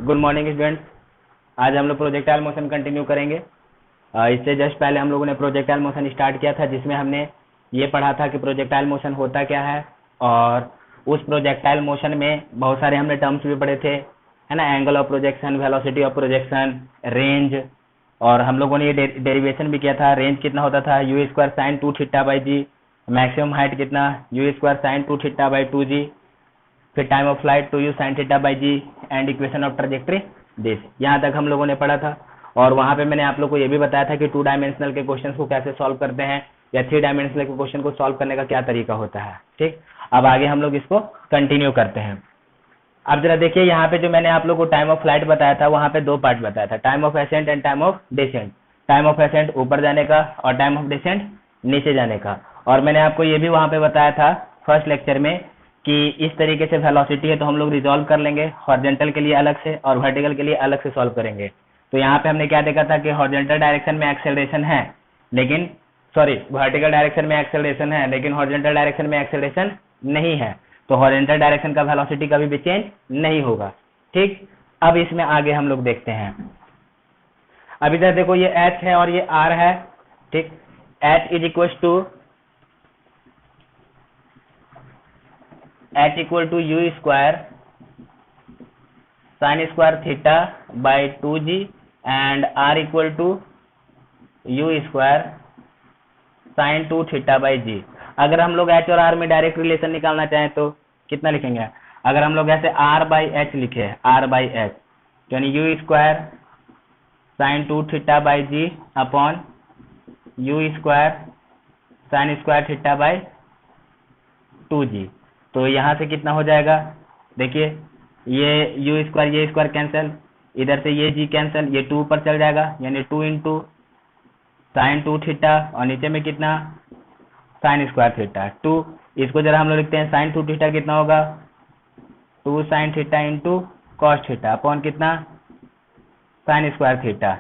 Good morning students. आज हम लोग प्रोजेक्टाइल मोशन कंटिन्यू करेंगे। इससे जस्ट पहले हम लोगों ने प्रोजेक्टाइल मोशन स्टार्ट किया था, जिसमें हमने ये पढ़ा था कि प्रोजेक्टाइल मोशन होता क्या है, और उस प्रोजेक्टाइल मोशन में बहुत सारे हमने टर्म्स भी पढ़े थे, है ना। Angle of projection, velocity of projection, range, और हम लोगों ने ये डेरिवेशन भी किया था। रेंज कितना होता था, u square sine 2 theta by g. Maximum height कितना, u square sine 2 theta by 2g। फिर time of flight 2u sine theta by g and equation of trajectory this. यहाँ तक हम लोगों ने पढ़ा था। और वहाँ पे मैंने आप लोग को ये भी बताया था कि 2 डायमेंशनल के क्वेश्चन को कैसे सॉल्व करते हैं, या 3 डायमेंशनल के क्वेश्चन को सॉल्व करने का क्या तरीका होता है। ठीक, अब आगे हम लोग इसको कंटिन्यू करते हैं। अब जरा देखिए, यहाँ पे जो मैंने आप लोग को टाइम ऑफ फ्लाइट बताया था, वहाँ पे 2 पार्ट बताया था, time of ascent and time of descent. Time of ascent ऊपर जाने का और टाइम ऑफ डिसेंट नीचे जाने का। और मैंने आपको ये भी वहाँ पे बताया था फर्स्ट लेक्चर में कि इस तरीके से वेलोसिटी है तो हम लोग रिजॉल्व कर लेंगे, हॉरिजॉन्टल के लिए अलग से और वर्टिकल के लिए अलग से सॉल्व करेंगे। तो यहाँ पे हमने क्या देखा था कि हॉरिजॉन्टल डायरेक्शन में एक्सेलरेशन है, लेकिन वर्टिकल डायरेक्शन में एक्सेलरेशन है, लेकिन हॉरिजॉन्टल डायरेक्शन में एक्सेलरेशन नहीं है। तो हॉरिजॉन्टल डायरेक्शन का वेलोसिटी कभी भी चेंज नहीं होगा। ठीक, अब इसमें आगे हम लोग देखते हैं। अब इधर देखो, ये h है और ये r है। ठीक, h is equal to u square sine square theta by 2g and r equal to u square sine 2 theta by g. अगर हम लोग h और r में डायरेक्ट रिलेशन निकालना चाहें तो कितना लिखेंगे? अगर हम लोग ऐसे r बाई एच लिखे, r बाई एच, यानी u square sine 2 theta by g upon u square sine square theta by 2g, तो यहाँ से कितना हो जाएगा? देखिए, ये यू स्क्वायर ये स्क्वायर कैंसिल, इधर से ये g कैंसिल, ये 2 ऊपर चल जाएगा, यानी 2 इंटू साइन 2 थीटा और नीचे में कितना, साइन स्क्वायर थीटा 2। इसको जरा हम लोग लिखते हैं, साइन 2 थीटा कितना होगा, 2 sine theta into cos theta upon कितना, साइन स्क्वायर थीटा।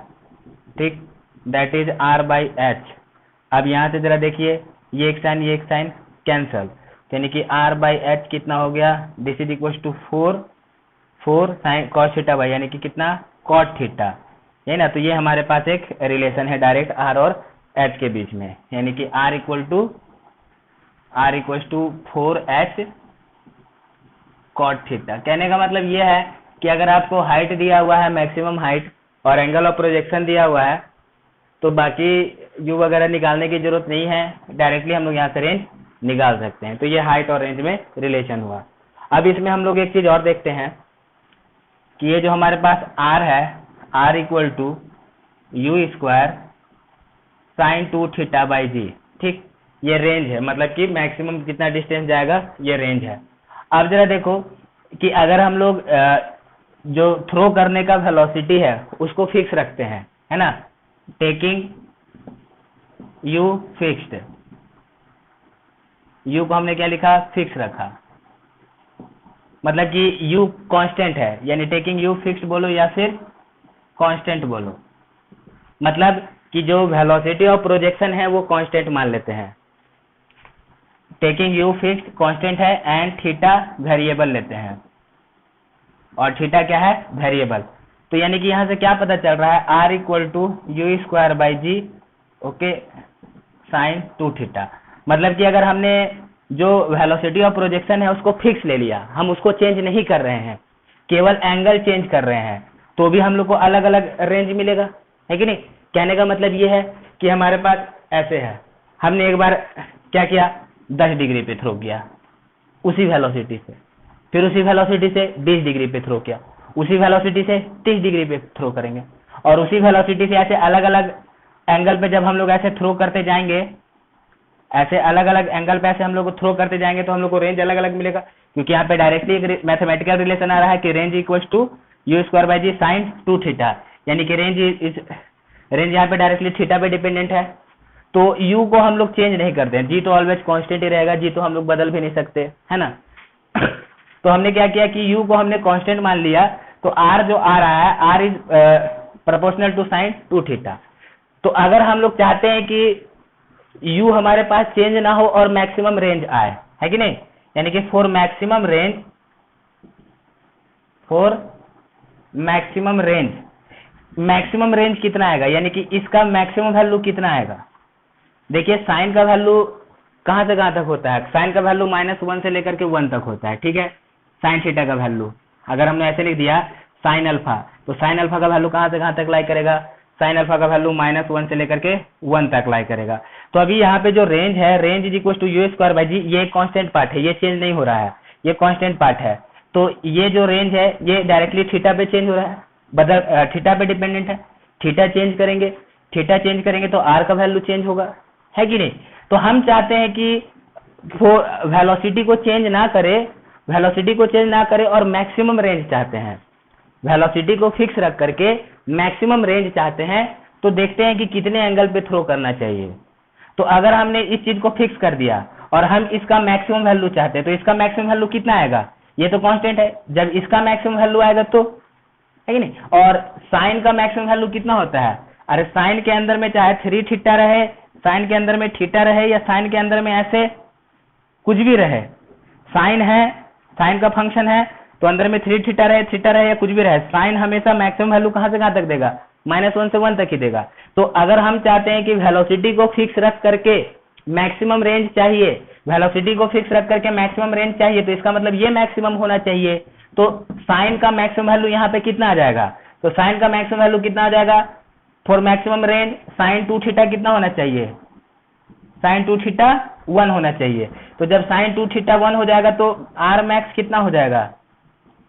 ठीक, that is r by H. अब यहाँ से जरा देखिए, ये एक साइन कैंसल, यानी कि r बाई एच कितना हो गया, this is equal to 4 sine cos theta by, यानी कि कितना, कॉट थीटा, है ना। तो ये हमारे पास एक रिलेशन है डायरेक्ट r और h के बीच में, यानी कि r equal to 4h cot theta. कहने का मतलब ये है कि अगर आपको हाइट दिया हुआ है, मैक्सिमम हाइट, और एंगल ऑफ प्रोजेक्शन दिया हुआ है, तो बाकी यू वगैरह निकालने की जरूरत नहीं है, डायरेक्टली हम लोग यहाँ से रेंज निकाल सकते हैं। तो ये हाइट और रेंज में रिलेशन हुआ। अब इसमें हम लोग एक चीज और देखते हैं कि ये जो हमारे पास r है, r equal to u square sine 2 theta by g. ठीक, ये रेंज है, मतलब कि मैक्सिमम कितना डिस्टेंस जाएगा, ये रेंज है। अब जरा देखो कि अगर हम लोग जो थ्रो करने का वेलोसिटी है उसको फिक्स रखते हैं, है ना, टेकिंग u फिक्स्ड, u को हमने क्या लिखा, फिक्स रखा, मतलब कि u कांस्टेंट है, यानी टेकिंग u फिक्स्ड बोलो या फिर कांस्टेंट बोलो, मतलब कि जो वेलोसिटी ऑफ प्रोजेक्शन है वो कांस्टेंट मान लेते हैं। टेकिंग u फिक्स्ड कांस्टेंट है एंड थीटा वेरिएबल लेते हैं, और थीटा क्या है, वेरिएबल। तो यानी कि यहाँ से क्या पता चल रहा है, r equal to u square by g, okay, sine 2 theta. मतलब कि अगर हमने जो वेलोसिटी ऑफ प्रोजेक्शन है उसको फिक्स ले लिया, हम उसको चेंज नहीं कर रहे हैं, केवल एंगल चेंज कर रहे हैं, तो भी हम लोग को अलग अलग रेंज मिलेगा, है कि नहीं। कहने का मतलब ये है कि हमारे पास ऐसे है, हमने एक बार क्या किया, 10 डिग्री पे थ्रो किया उसी वेलोसिटी से, फिर उसी वेलोसिटी से 20 डिग्री पे थ्रो किया, उसी वेलोसिटी से 30 डिग्री पे थ्रो करेंगे, और उसी वेलोसिटी से ऐसे अलग अलग एंगल पे जब हम लोग ऐसे थ्रो करते जाएंगे, ऐसे अलग अलग एंगल पे ऐसे हम लोग को थ्रो करते जाएंगे, तो हम लोग को रेंज अलग अलग मिलेगा, क्योंकि यहाँ पे डायरेक्टली एक मैथमेटिकल रिलेशन आ रहा है कि range equal to u square by g sine 2 theta, यानी कि रेंज यहाँ पे डायरेक्टली थीटा पे डिपेंडेंट है। तो u को हम लोग चेंज नहीं करते हैं, g तो ऑलवेज कांस्टेंट ही रहेगा, g तो हम लोग बदल भी नहीं सकते, है ना। तो हमने क्या किया कि u को हमने कांस्टेंट मान लिया, तो r जो आ रहा है, r is proportional to sine 2 theta. तो अगर हम लोग चाहते हैं कि u हमारे पास चेंज ना हो और मैक्सिमम रेंज आए, है कि नहीं, यानी कि for maximum range, maximum range कितना आएगा, यानी कि इसका मैक्सिमम वैल्यू कितना आएगा। देखिए साइन का वैल्यू कहां से कहां तक होता है, साइन का वैल्यू -1 से लेकर के 1 तक होता है, ठीक है। साइन थीटा का वैल्यू अगर हमने ऐसे लिख दिया साइन अल्फा, तो साइन अल्फा का वैल्यू कहां से कहां तक लाई करेगा, साइन अल्फा का वैल्यू -1 से लेकर के 1 तक लाई करेगा। तो अभी यहाँ पे जो रेंज है, range is equal to u²/g, ये कांस्टेंट पार्ट है, ये चेंज नहीं हो रहा है, ये कांस्टेंट पार्ट है। तो ये जो रेंज है ये डायरेक्टली थीटा पे चेंज हो रहा है, बदल थीटा पे डिपेंडेंट है। थीटा चेंज करेंगे, थीटा चेंज करेंगे तो आर का वैल्यू चेंज होगा, है कि नहीं। तो हम चाहते हैं कि वेलोसिटी को चेंज ना करे, वेलोसिटी को चेंज ना करे और मैक्सिमम रेंज चाहते हैं, वेलोसिटी को फिक्स रख करके मैक्सिमम रेंज चाहते हैं। तो देखते हैं कि कितने एंगल पे थ्रो करना चाहिए। तो अगर हमने इस चीज को फिक्स कर दिया और हम इसका मैक्सिमम वैल्यू चाहते हैं, तो इसका मैक्सिमम वैल्यू कितना आएगा, ये तो कांस्टेंट है, जब इसका मैक्सिमम वैल्यू आएगा तो, है कि नहीं। और साइन का मैक्सिमम वैल्यू कितना होता है, अरे साइन के अंदर में चाहे 3 थीटा रहे, साइन के अंदर में थीटा रहे, या साइन के अंदर में ऐसे कुछ भी रहे, साइन है, साइन का फंक्शन है, तो अंदर में 3 थीटा रहे या कुछ भी रहे, साइन हमेशा मैक्सिमम वैल्यू कहां से कहां तक देगा, -1 से 1 तक ही देगा। तो अगर हम चाहते हैं कि वेलोसिटी को फिक्स रख करके मैक्सिमम रेंज चाहिए, वेलोसिटी को फिक्स रख करके मैक्सिमम रेंज चाहिए, तो इसका मतलब ये मैक्सिमम होना चाहिए। तो साइन का मैक्सिमम वैल्यू यहाँ पे कितना आ जाएगा, तो साइन का मैक्सिमम वैल्यू कितना आ जाएगा, for maximum range sine 2 theta कितना होना चाहिए, साइन 2 थीटा 1 होना चाहिए। तो जब साइन 2 थीटा 1 हो जाएगा तो आर मैक्स कितना हो जाएगा,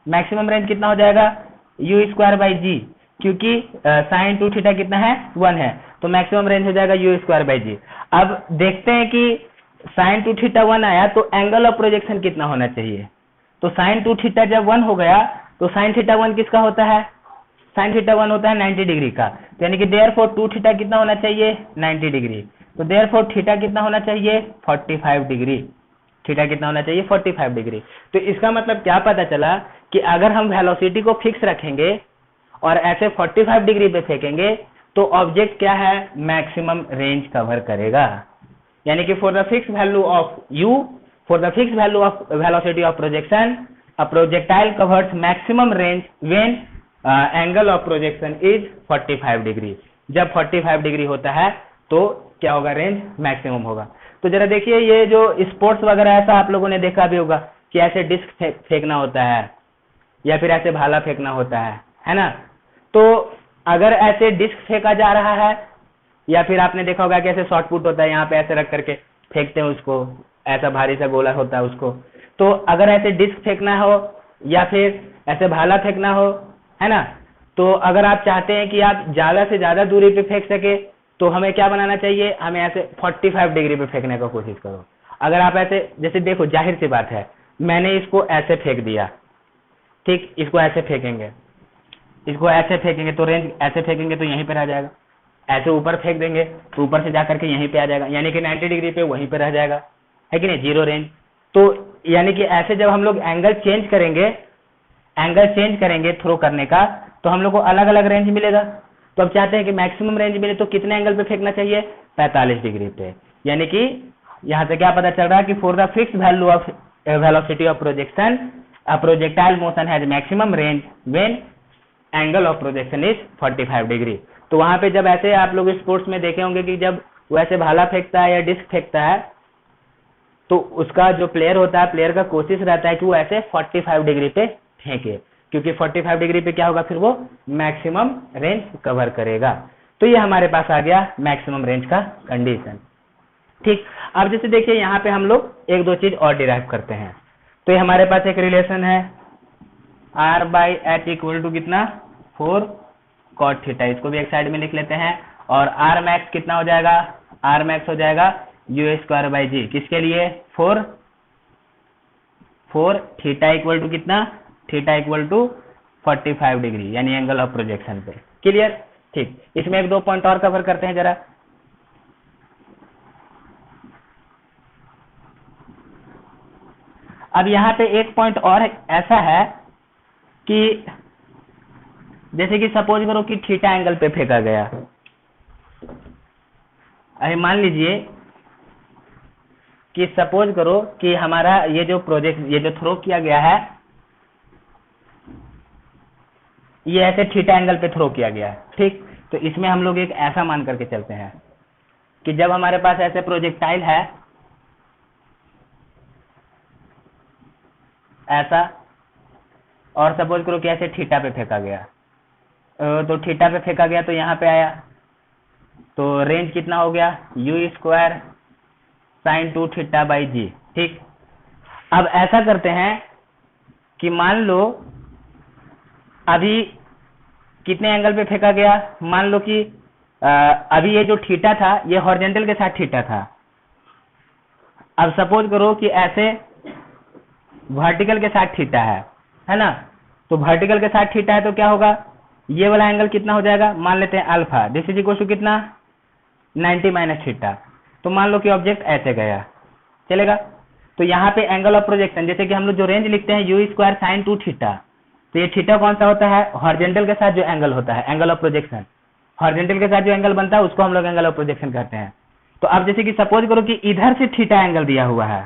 मैक्सिमम रेंज कितना हो जाएगा, u²/g, क्योंकि साइन 2 थीटा कितना है, 1 है, तो मैक्सिमम रेंज हो जाएगा u²/g। अब देखते हैं कि साइन 2 थीटा 1 आया तो एंगल ऑफ प्रोजेक्शन कितना होना चाहिए। तो साइन 2 थीटा जब 1 हो गया तो साइन थीटा 1 किसका होता है, साइन थीटा 1 होता है 90 डिग्री का, तो यानी कि देयरफॉर 2 थीटा कितना होना चाहिए, 90 डिग्री। तो देयरफॉर थीटा कितना होना चाहिए, 45 डिग्री, थीटा कितना होना चाहिए, 45 डिग्री। तो इसका मतलब क्या पता चला कि अगर हम वेलोसिटी को फिक्स रखेंगे और ऐसे 45 डिग्री पे फेंकेंगे तो ऑब्जेक्ट क्या है, मैक्सिमम रेंज कवर करेगा। यानी कि for the fix value of u, for the fix value of velocity of projection, a projectile covers maximum range when angle of projection is 45 degree. जब 45 डिग्री होता है तो क्या होगा, रेंज मैक्सिमम होगा। तो जरा देखिए, ये जो स्पोर्ट्स वगैरह ऐसा आप लोगों ने देखा भी होगा कि ऐसे डिस्क फेंकना होता है या फिर ऐसे भाला फेंकना होता है ना। तो अगर ऐसे डिस्क फेंका जा रहा है या फिर आपने देखा होगा कि ऐसे शॉर्ट पुट होता है, यहाँ पे ऐसे रख करके फेंकते हैं उसको, ऐसा भारी सा गोला होता है उसको। तो अगर ऐसे डिस्क फेंकना हो या फिर ऐसे भाला फेंकना हो, है ना, तो अगर आप चाहते हैं कि आप ज्यादा से ज्यादा दूरी पे फेंक सके तो हमें क्या बनाना चाहिए, हमें ऐसे 45 डिग्री पे फेंकने का कोशिश करो। अगर आप ऐसे, जैसे देखो जाहिर सी बात है, मैंने इसको ऐसे फेंक दिया, ठीक, इसको ऐसे फेंकेंगे, इसको ऐसे फेंकेंगे तो रेंज, ऐसे फेंकेंगे तो यहीं पर आ जाएगा, ऐसे ऊपर फेंक देंगे तो ऊपर से जाकर के यहीं पे आ जाएगा, यानी कि 90 डिग्री पे वहीं पे रह जाएगा, है कि नहीं, जीरो रेंज। तो यानी कि ऐसे जब हम लोग एंगल चेंज करेंगे थ्रो करने का, तो हम लोग को अलग अलग रेंज मिलेगा। तो अब चाहते हैं कि मैक्सिमम रेंज मिले तो कितने एंगल पे फेंकना चाहिए, 45 डिग्री पे। यानी कि यहाँ से क्या पता चल रहा है कि for the fix value of velocity of projection a projectile motion has maximum range when angle of projection is 45 degree. तो वहां पे जब ऐसे आप लोग स्पोर्ट्स में देखे होंगे कि जब वो ऐसे भाला फेंकता है या डिस्क फेंकता है तो उसका जो प्लेयर होता है, प्लेयर का कोशिश रहता है कि वो ऐसे 45 डिग्री पे फेंके, क्योंकि 45 डिग्री पे क्या होगा, फिर वो मैक्सिमम रेंज कवर करेगा। तो ये हमारे पास आ गया मैक्सिमम रेंज का कंडीशन। ठीक, अब जैसे देखिए यहाँ पे हम लोग एक दो चीज और डिराइव करते हैं। तो ये हमारे पास एक रिलेशन है r/h इक्वल टू कितना, 4 cot थीटा, इसको भी एक साइड में लिख लेते हैं। और r मैक्स कितना हो जाएगा, r मैक्स हो जाएगा u²/g, किसके लिए, 4 थीटा इक्वल टू कितना, थीटा इक्वल टू 45 डिग्री, यानी एंगल ऑफ प्रोजेक्शन पे। क्लियर, ठीक। इसमें एक दो पॉइंट और कवर करते हैं जरा। अब यहाँ पे एक पॉइंट और ऐसा है कि जैसे कि सपोज करो कि थीटा एंगल पे फेंका गया, अरे मान लीजिए कि सपोज करो कि हमारा ये जो थ्रो किया गया है, ये ऐसे थीटा एंगल पे थ्रो किया गया है, ठीक। तो इसमें हम लोग एक ऐसा मान करके चलते हैं कि जब हमारे पास ऐसे प्रोजेक्टाइल है ऐसा, और सपोज करो कि ऐसे थीटा पे फेंका गया, तो थीटा पे फेंका गया तो यहाँ पे आया, तो रेंज कितना हो गया, u square sine 2 theta by g, ठीक। अब ऐसा करते हैं कि मान लो अभी कितने एंगल पे फेंका गया, मान लो कि अभी ये जो थीटा था ये हॉरिजॉन्टल के साथ थीटा था। अब सपोज करो कि ऐसे वर्टिकल के साथ थीटा है ना। तो वर्टिकल के साथ थीटा है तो क्या होगा, ये वाला एंगल कितना हो जाएगा, मान लेते हैं alpha, this is equal to कितना 90 माइनस थीटा। तो मान लो कि ऑब्जेक्ट ऐसे गया, चलेगा। तो यहाँ पे एंगल ऑफ प्रोजेक्शन, जैसे कि हम लोग जो रेंज लिखते हैं यू स्क्वायर साइन 2 थीटा, तो ये थीटा कौन सा होता है, हॉरिजॉन्टल के साथ जो एंगल होता है, एंगल ऑफ प्रोजेक्शन। हॉरिजॉन्टल के साथ जो एंगल बनता है उसको हम लोग एंगल ऑफ प्रोजेक्शन कहते हैं। तो अब जैसे कि सपोज करो कि इधर से थीटा एंगल दिया हुआ है,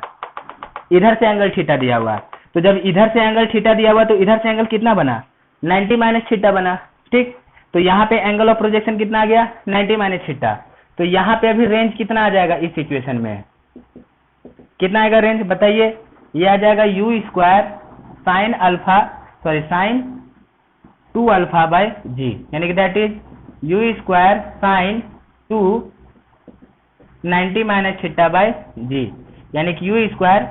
इधर से एंगल थीटा दिया हुआ है, तो जब इधर से एंगल थीटा दिया हुआ तो इधर से एंगल कितना बना, 90 माइनस थीटा बना, ठीक। तो यहाँ पे एंगल ऑफ प्रोजेक्शन कितना आ गया, 90 माइनस थीटा। तो यहाँ पे अभी रेंज कितना आ जाएगा इस सिचुएशन में, कितना आएगा रेंज बताइए, ये आ जाएगा u square sine alpha sorry sine 2 alpha by g, यानी कि that is u square sine 2 90 minus theta by g, यानी कि यू स्क्वायर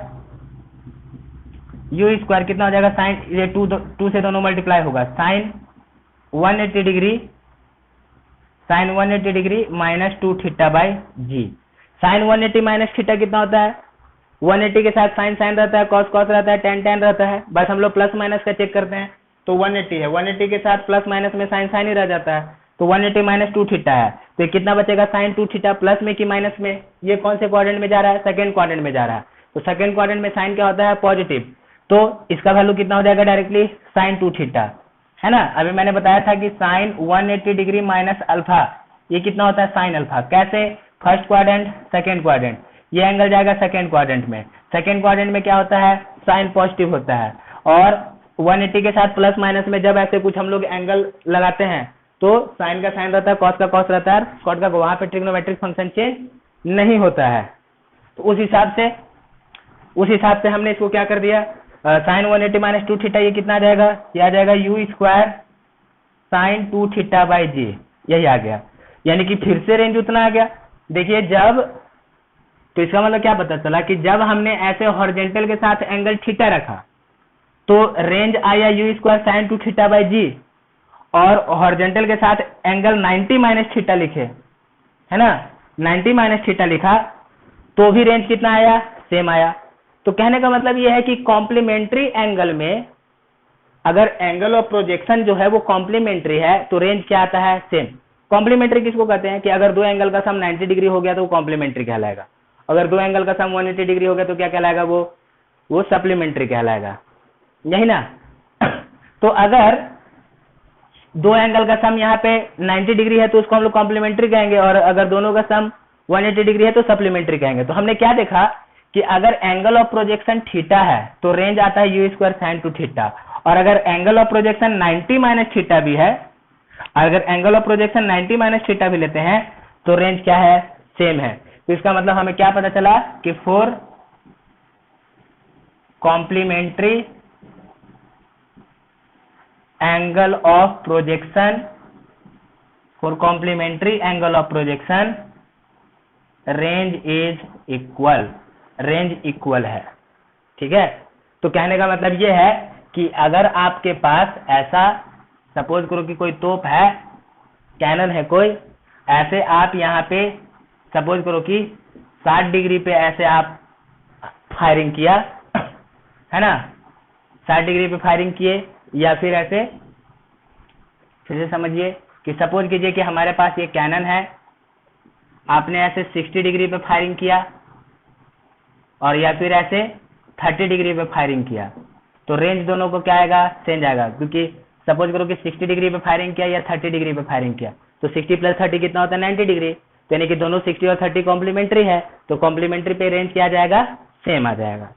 कितना हो जाएगा, साइन ये 2 से दोनों मल्टीप्लाई होगा, sine 180 degree minus 2 theta by g. Sine 180 minus theta कितना होता है, 180 के साथ साइन साइन रहता है, कॉस कॉस रहता है, टेन टेन रहता है, बस हम लोग प्लस माइनस का चेक करते हैं। तो 180 है, 180 के साथ प्लस माइनस में साइन साइन ही रह जाता है, तो 180 माइनस 2 थीटा है, तो ये कितना बचेगा साइन 2 थीटा, प्लस में कि माइनस में, ये कौन से क्वाड्रेंट में जा रहा है, सेकंड क्वाड्रेंट में जा रहा है। तो सेकंड क्वाड्रेंट में साइन क्या होता है, पॉजिटिव, तो इसका वैल्यू कितना हो जाएगा डायरेक्टली साइन 2 थीटा, है ना। अभी मैंने बताया था कि साइन 180 डिग्री माइनस अल्फा ये कितना होता है साइन अल्फा, कैसे, फर्स्ट क्वाड्रेंट सेकंड क्वाड्रेंट, ये एंगल जाएगा सेकंड क्वाड्रेंट में, सेकंड क्वाड्रेंट में क्या होता है, साइन पॉजिटिव होता है, और 180 के साथ प्लस माइनस में जब ऐसे कुछ हम लोग एंगल लगाते हैं तो साइन का साइन रहता है, कॉस का कॉस रहता है, कॉट का, वहां पे ट्रिग्नोमेट्रिक फंक्शन चेंज नहीं होता है। तो उस हिसाब से हमने इसको क्या कर दिया, साइन 180 माइनस 2 थीटा, ये कितना आ जाएगा, ये आ जाएगा u square sine 2 theta by g, यही आ गया, यानी कि फिर से रेंज उतना आ गया। देखिए जब, तो इसका मतलब क्या पता चला कि जब हमने ऐसे हॉरिजॉन्टल के साथ एंगल थीटा रखा तो रेंज आया u square sine 2 theta by g, और हॉरिजॉन्टल के साथ एंगल 90 माइनस थीटा लिखे, है ना, 90 माइनस थीटा लिखा तो भी रेंज कितना आया, सेम आया। तो कहने का मतलब यह है कि कॉम्प्लीमेंट्री एंगल में अगर एंगल ऑफ प्रोजेक्शन जो है वो कॉम्प्लीमेंट्री है तो रेंज क्या आता है, सेम। कॉम्प्लीमेंट्री किसको कहते हैं कि अगर दो एंगल का सम 90 डिग्री हो गया तो वो कॉम्प्लीमेंट्री कहलाएगा, अगर दो एंगल का सम 180 डिग्री हो गया तो क्या कहलाएगा, वो सप्लीमेंट्री कहलाएगा, यही ना। तो अगर दो एंगल का सम यहाँ पे 90 डिग्री है तो उसको हम लोग कॉम्प्लीमेंट्री कहेंगे, और अगर दोनों का सम 180 डिग्री है तो सप्लीमेंट्री कहेंगे। तो हमने क्या देखा कि अगर एंगल ऑफ प्रोजेक्शन थीटा है तो रेंज आता है यू स्क्वायर साइन 2 थीटा, और अगर angle of projection 90 minus theta भी है, अगर angle of projection 90 minus theta भी लेते हैं तो रेंज क्या है, सेम है। तो इसका मतलब हमें क्या पता चला कि for complementary angle of projection, for complementary angle of projection range is equal, range equal है, ठीक है। तो कहने का मतलब ये है कि अगर आपके पास ऐसा, सपोज करो कि कोई तोप है, कैनन है कोई, ऐसे आप यहाँ पे सपोज करो कि 60 डिग्री पे ऐसे आप फायरिंग किया, है ना, 60 डिग्री पे फायरिंग किए, या फिर ऐसे, फिर से समझिए कि सपोज कीजिए कि हमारे पास ये कैनन है, आपने ऐसे 60 डिग्री पे फायरिंग किया और या फिर ऐसे 30 डिग्री पे फायरिंग किया, तो रेंज दोनों को क्या आएगा, सेम आएगा, क्योंकि सपोज करो कि 60 डिग्री पे फायरिंग किया या 30 डिग्री पे फायरिंग किया, तो 60 प्लस 30 कितना होता है 90 डिग्री, तो यानी कि दोनों 60 और 30 कॉम्प्लीमेंट्री है, तो कॉम्प्लीमेंट्री पे रेंज क्या आ जाएगा, सेम आ जाएगा,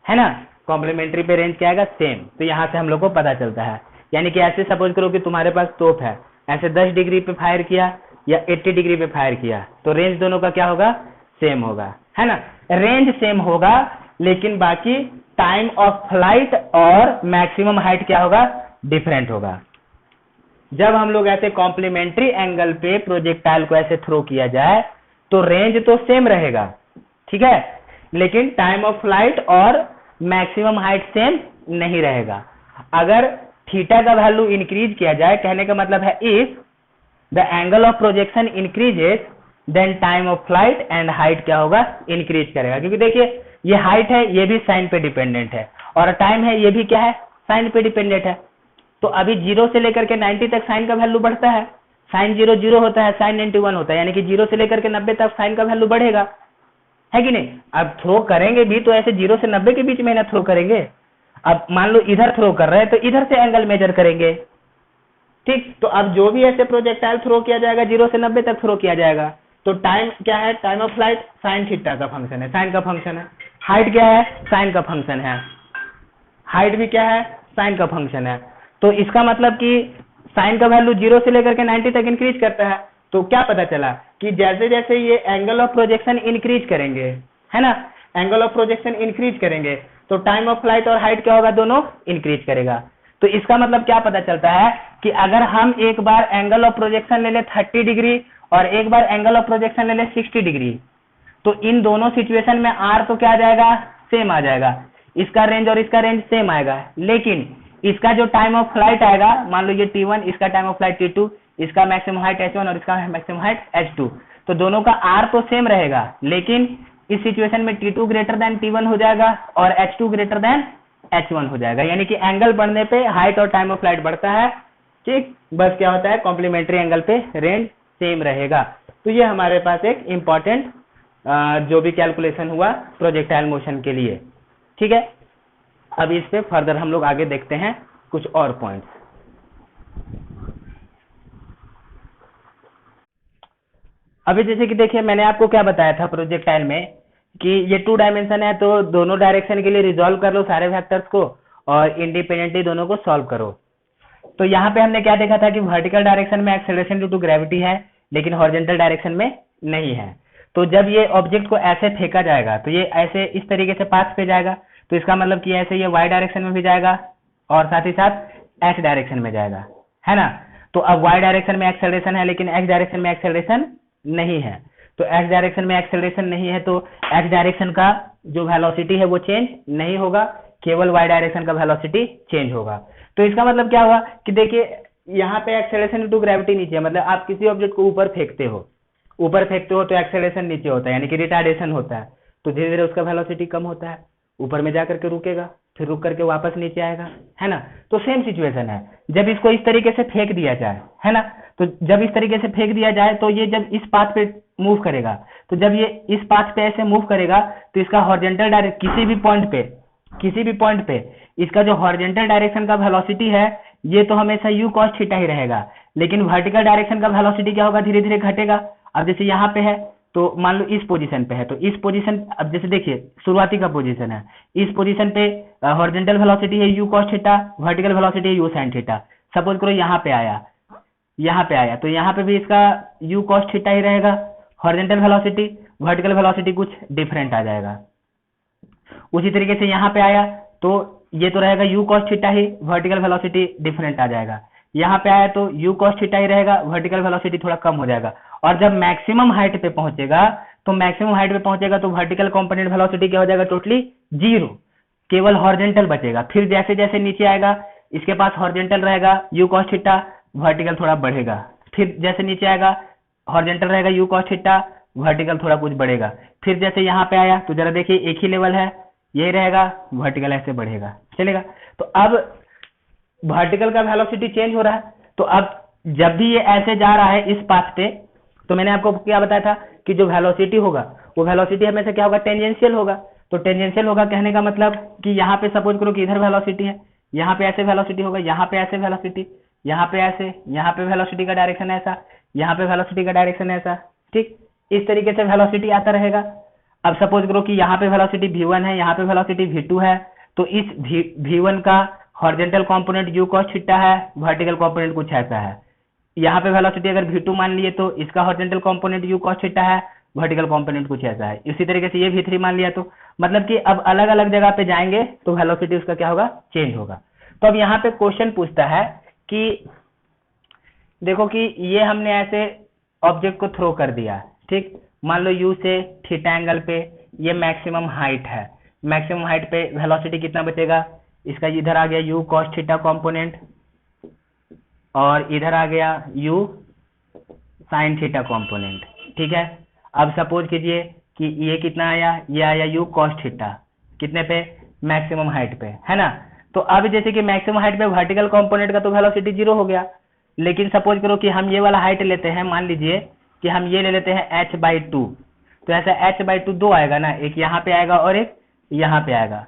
है ना। कॉम्प्लीमेंट्री पे रेंज क्या आएगा, सेम। तो यहाँ से हम लोग को पता चलता है यानी कि ऐसे सपोज करो कि तुम्हारे पास तोप है, ऐसे 10 डिग्री पे फायर किया या 80 डिग्री पे फायर किया, तो रेंज दोनों का क्या होगा, सेम होगा, है ना। रेंज सेम होगा लेकिन बाकी टाइम ऑफ फ्लाइट और मैक्सिमम हाइट क्या होगा, डिफरेंट होगा। जब हम लोग ऐसे कॉम्प्लीमेंट्री एंगल पे प्रोजेक्टाइल को ऐसे थ्रो किया जाए तो रेंज तो सेम रहेगा, ठीक है, लेकिन टाइम ऑफ फ्लाइट और मैक्सिमम हाइट सेम नहीं रहेगा। अगर थीटा का वैल्यू इंक्रीज किया जाए, कहने का मतलब है if the angle of projection increases then time of flight and height क्या होगा, इंक्रीज करेगा। क्योंकि देखिए ये हाइट है, ये भी साइन पे डिपेंडेंट है, और टाइम है, ये भी क्या है, साइन पे डिपेंडेंट है। तो अभी 0 से लेकर के 90 तक साइन का वैल्यू बढ़ता है, साइन 0 0 होता है, साइन 91 होता है, यानी कि 0 से लेकर के 90 तक साइन का वैल्यू बढ़ेगा, है कि नहीं। अब थ्रो करेंगे भी तो ऐसे 0 से 90 के बीच में ना थ्रो करेंगे। अब मान लो इधर थ्रो कर रहे हैं तो इधर से एंगल मेजर करेंगे, ठीक। तो अब जो भी ऐसे प्रोजेक्टाइल थ्रो किया जाएगा 0 से 90 तक थ्रो किया जाएगा, तो टाइम क्या है, time of flight sine theta का फंक्शन है, साइन का फंक्शन है। हाइट क्या है, साइन का फंक्शन है, हाइट भी क्या है, साइन का फंक्शन है। तो इसका मतलब कि साइन का वैल्यू 0 से लेकर के 90 तक इंक्रीज करता है। तो क्या पता चला कि जैसे जैसे ये एंगल ऑफ प्रोजेक्शन इंक्रीज करेंगे, है ना, एंगल ऑफ प्रोजेक्शन इंक्रीज करेंगे तो टाइम ऑफ फ्लाइट और हाइट क्या होगा, दोनों इंक्रीज करेगा। तो इसका मतलब क्या पता चलता है कि अगर हम एक बार एंगल ऑफ प्रोजेक्शन ले ले 30 डिग्री और एक बार एंगल ऑफ प्रोजेक्शन ले ले 60 डिग्री, तो इन दोनों सिचुएशन में आर तो क्या आ जाएगा, सेम आ जाएगा, इसका रेंज और इसका रेंज सेम आएगा। लेकिन इसका जो टाइम ऑफ फ्लाइट आएगा, मान लो ये T1, इसका टाइम ऑफ फ्लाइट T2, इसका मैक्सिमम हाइट H1 और इसका मैक्सिमम हाइट H2, तो दोनों का R तो सेम रहेगा, लेकिन इस सिचुएशन में T2 ग्रेटर देन T1 हो जाएगा और H2 ग्रेटर देन H1 हो जाएगा, यानी कि एंगल बढ़ने पे हाइट और टाइम ऑफ फ्लाइट बढ़ता है, ठीक। बस क्या होता है, कॉम्प्लीमेंट्री एंगल पे रेंज सेम रहेगा। तो ये हमारे पास एक इंपॉर्टेंट जो भी कैलकुलेशन हुआ प्रोजेक्टाइल मोशन के लिए, ठीक है। अब इस पे फर्दर हम लोग आगे देखते हैं कुछ और पॉइंट्स। अभी जैसे कि देखिए मैंने आपको क्या बताया था प्रोजेक्टाइल में कि ये 2 डायमेंशन है, तो दोनों डायरेक्शन के लिए रिजॉल्व कर लो सारे वेक्टर्स को और इंडिपेंडेंटली दोनों को सॉल्व करो। तो यहाँ पे हमने क्या देखा था कि वर्टिकल डायरेक्शन में एक्सेलरेशन ड्यू टू ग्रेविटी है, लेकिन हॉरिजॉन्टल डायरेक्शन में नहीं है। तो जब ये ऑब्जेक्ट को ऐसे फेंका जाएगा तो ये ऐसे इस तरीके से पाथ पे जाएगा, तो इसका मतलब कि ऐसे ये y डायरेक्शन में भी जाएगा और साथ ही साथ x डायरेक्शन में जाएगा, है ना। तो अब y डायरेक्शन में एक्सेलरेशन है लेकिन x डायरेक्शन में एक्सेलरेशन नहीं है, तो x डायरेक्शन में एक्सेलरेशन नहीं है तो x डायरेक्शन का जो वेलोसिटी है वो चेंज नहीं होगा, केवल y डायरेक्शन का वेलोसिटी चेंज होगा। तो इसका मतलब क्या हुआ कि देखिए यहाँ पे एक्सेलरेशन टू ग्रेविटी नीचे है, मतलब आप किसी ऑब्जेक्ट को ऊपर फेंकते हो तो एक्सेलरेशन नीचे होता है, यानी कि रिटार्डेशन होता है, तो धीरे धीरे उसका वेलोसिटी कम होता है, ऊपर में जाकर के रुकेगा, फिर रुक करके वापस नीचे आएगा, है ना। तो सेम सिचुएशन है जब इसको इस तरीके से फेंक दिया जाए, है ना। तो जब इस तरीके से फेंक दिया जाए तो ये जब इस पाथ पे मूव करेगा, तो जब ये इस पाथ पे ऐसे मूव करेगा तो इसका हॉरिजॉन्टल डायरेक्शन किसी भी पॉइंट पे इसका जो हॉरिजॉन्टल डायरेक्शन का वेलोसिटी है ये तो हमेशा u cos थीटा ही रहेगा, लेकिन वर्टिकल डायरेक्शन का वेलोसिटी क्या होगा, धीरे धीरे घटेगा। अब जैसे यहाँ पे है तो मान लो इस पोजीशन पे है, तो इस पोजीशन, अब जैसे देखिए शुरुआती का पोजीशन है, इस पोजीशन पे हॉरिजॉन्टल वेलोसिटी है u cos theta, vertical velocity है u sin थीटा। सपोज करो यहाँ पे आया तो यहाँ पे भी इसका u cos थीटा ही रहेगा, हॉरिजॉन्टल वेलोसिटी, वर्टिकल वेलोसिटी कुछ डिफरेंट आ जाएगा। उसी तरीके से यहाँ पे आया तो ये तो रहेगा u cos थीटा ही, वर्टिकल वेलोसिटी डिफरेंट आ जाएगा। यहाँ पे आया तो u cos थीटा ही रहेगा, वर्टिकल वेलोसिटी थोड़ा कम हो जाएगा। और जब मैक्सिमम हाइट पे पहुंचेगा तो वर्टिकल कंपोनेंट वेलोसिटी क्या हो जाएगा, टोटली 0, केवल हॉरिजॉन्टल बचेगा। फिर जैसे जैसे नीचे आएगा इसके पास हॉरिजॉन्टल रहेगा u cos थीटा, वर्टिकल थोड़ा बढ़ेगा, फिर जैसे नीचे आएगा हॉरिजॉन्टल रहेगा u cos थीटा, वर्टिकल थोड़ा कुछ बढ़ेगा। फिर जैसे यहाँ पे आया तो जरा देखिए एक ही लेवल है, यही रहेगा, वर्टिकल ऐसे बढ़ेगा, चलेगा। तो अब वर्टिकल का वेलोसिटी चेंज हो रहा है, तो अब जब भी ये ऐसे जा रहा है इस पाथ पे, तो मैंने आपको क्या बताया था कि जो वेलोसिटी होगा वो वेलोसिटी हमेशा क्या होगा, टेंजेंशियल होगा। तो टेंजेंशियल होगा कहने का मतलब कि यहाँ पे सपोज करो कि इधर वेलोसिटी है, यहाँ पे ऐसे वेलोसिटी होगा, यहाँ पे ऐसे वेलोसिटी, यहाँ पे ऐसे, यहाँ पे वेलोसिटी का डायरेक्शन ऐसा, यहाँ पे वेलोसिटी का डायरेक्शन ऐसा, ठीक। इस तरीके से वेलोसिटी आता रहेगा। अब सपोज करो कि यहाँ पे वेलोसिटी v1 है, यहाँ पे वेलोसिटी v2 है, तो इस v1 का horizontal component u cos theta है, वर्टिकल कंपोनेंट कुछ ऐसा है। यहाँ पे वेलोसिटी अगर v2 मान लिए तो इसका horizontal component u cos theta है, वर्टिकल कंपोनेंट कुछ ऐसा है। इसी तरीके से ये v3 मान लिया, तो मतलब कि अब अलग अलग जगह पे जाएंगे तो वेलोसिटी उसका क्या होगा, चेंज होगा। तो अब यहाँ पे क्वेश्चन पूछता है कि देखो कि ये हमने ऐसे ऑब्जेक्ट को थ्रो कर दिया, ठीक, मान लो u से थीटा एंगल पे, ये मैक्सिमम हाइट है, मैक्सिमम हाइट पे वेलोसिटी कितना बचेगा, इसका इधर आ गया u cos थीटा कंपोनेंट और इधर आ गया u sin थीटा कंपोनेंट, ठीक है। अब सपोज कीजिए कि ये कितना आया, ये आया u cos थीटा, कितने पे, मैक्सिमम हाइट पे, है ना। तो अब जैसे कि मैक्सिमम हाइट पे वर्टिकल कंपोनेंट का तो वेलोसिटी 0 हो गया, लेकिन सपोज करो कि हम ये वाला हाइट लेते हैं, मान लीजिए कि हम ये ले लेते हैं h/2, तो ऐसा h/2 दो आएगा ना, एक यहाँ पे आएगा और एक यहाँ पे आएगा।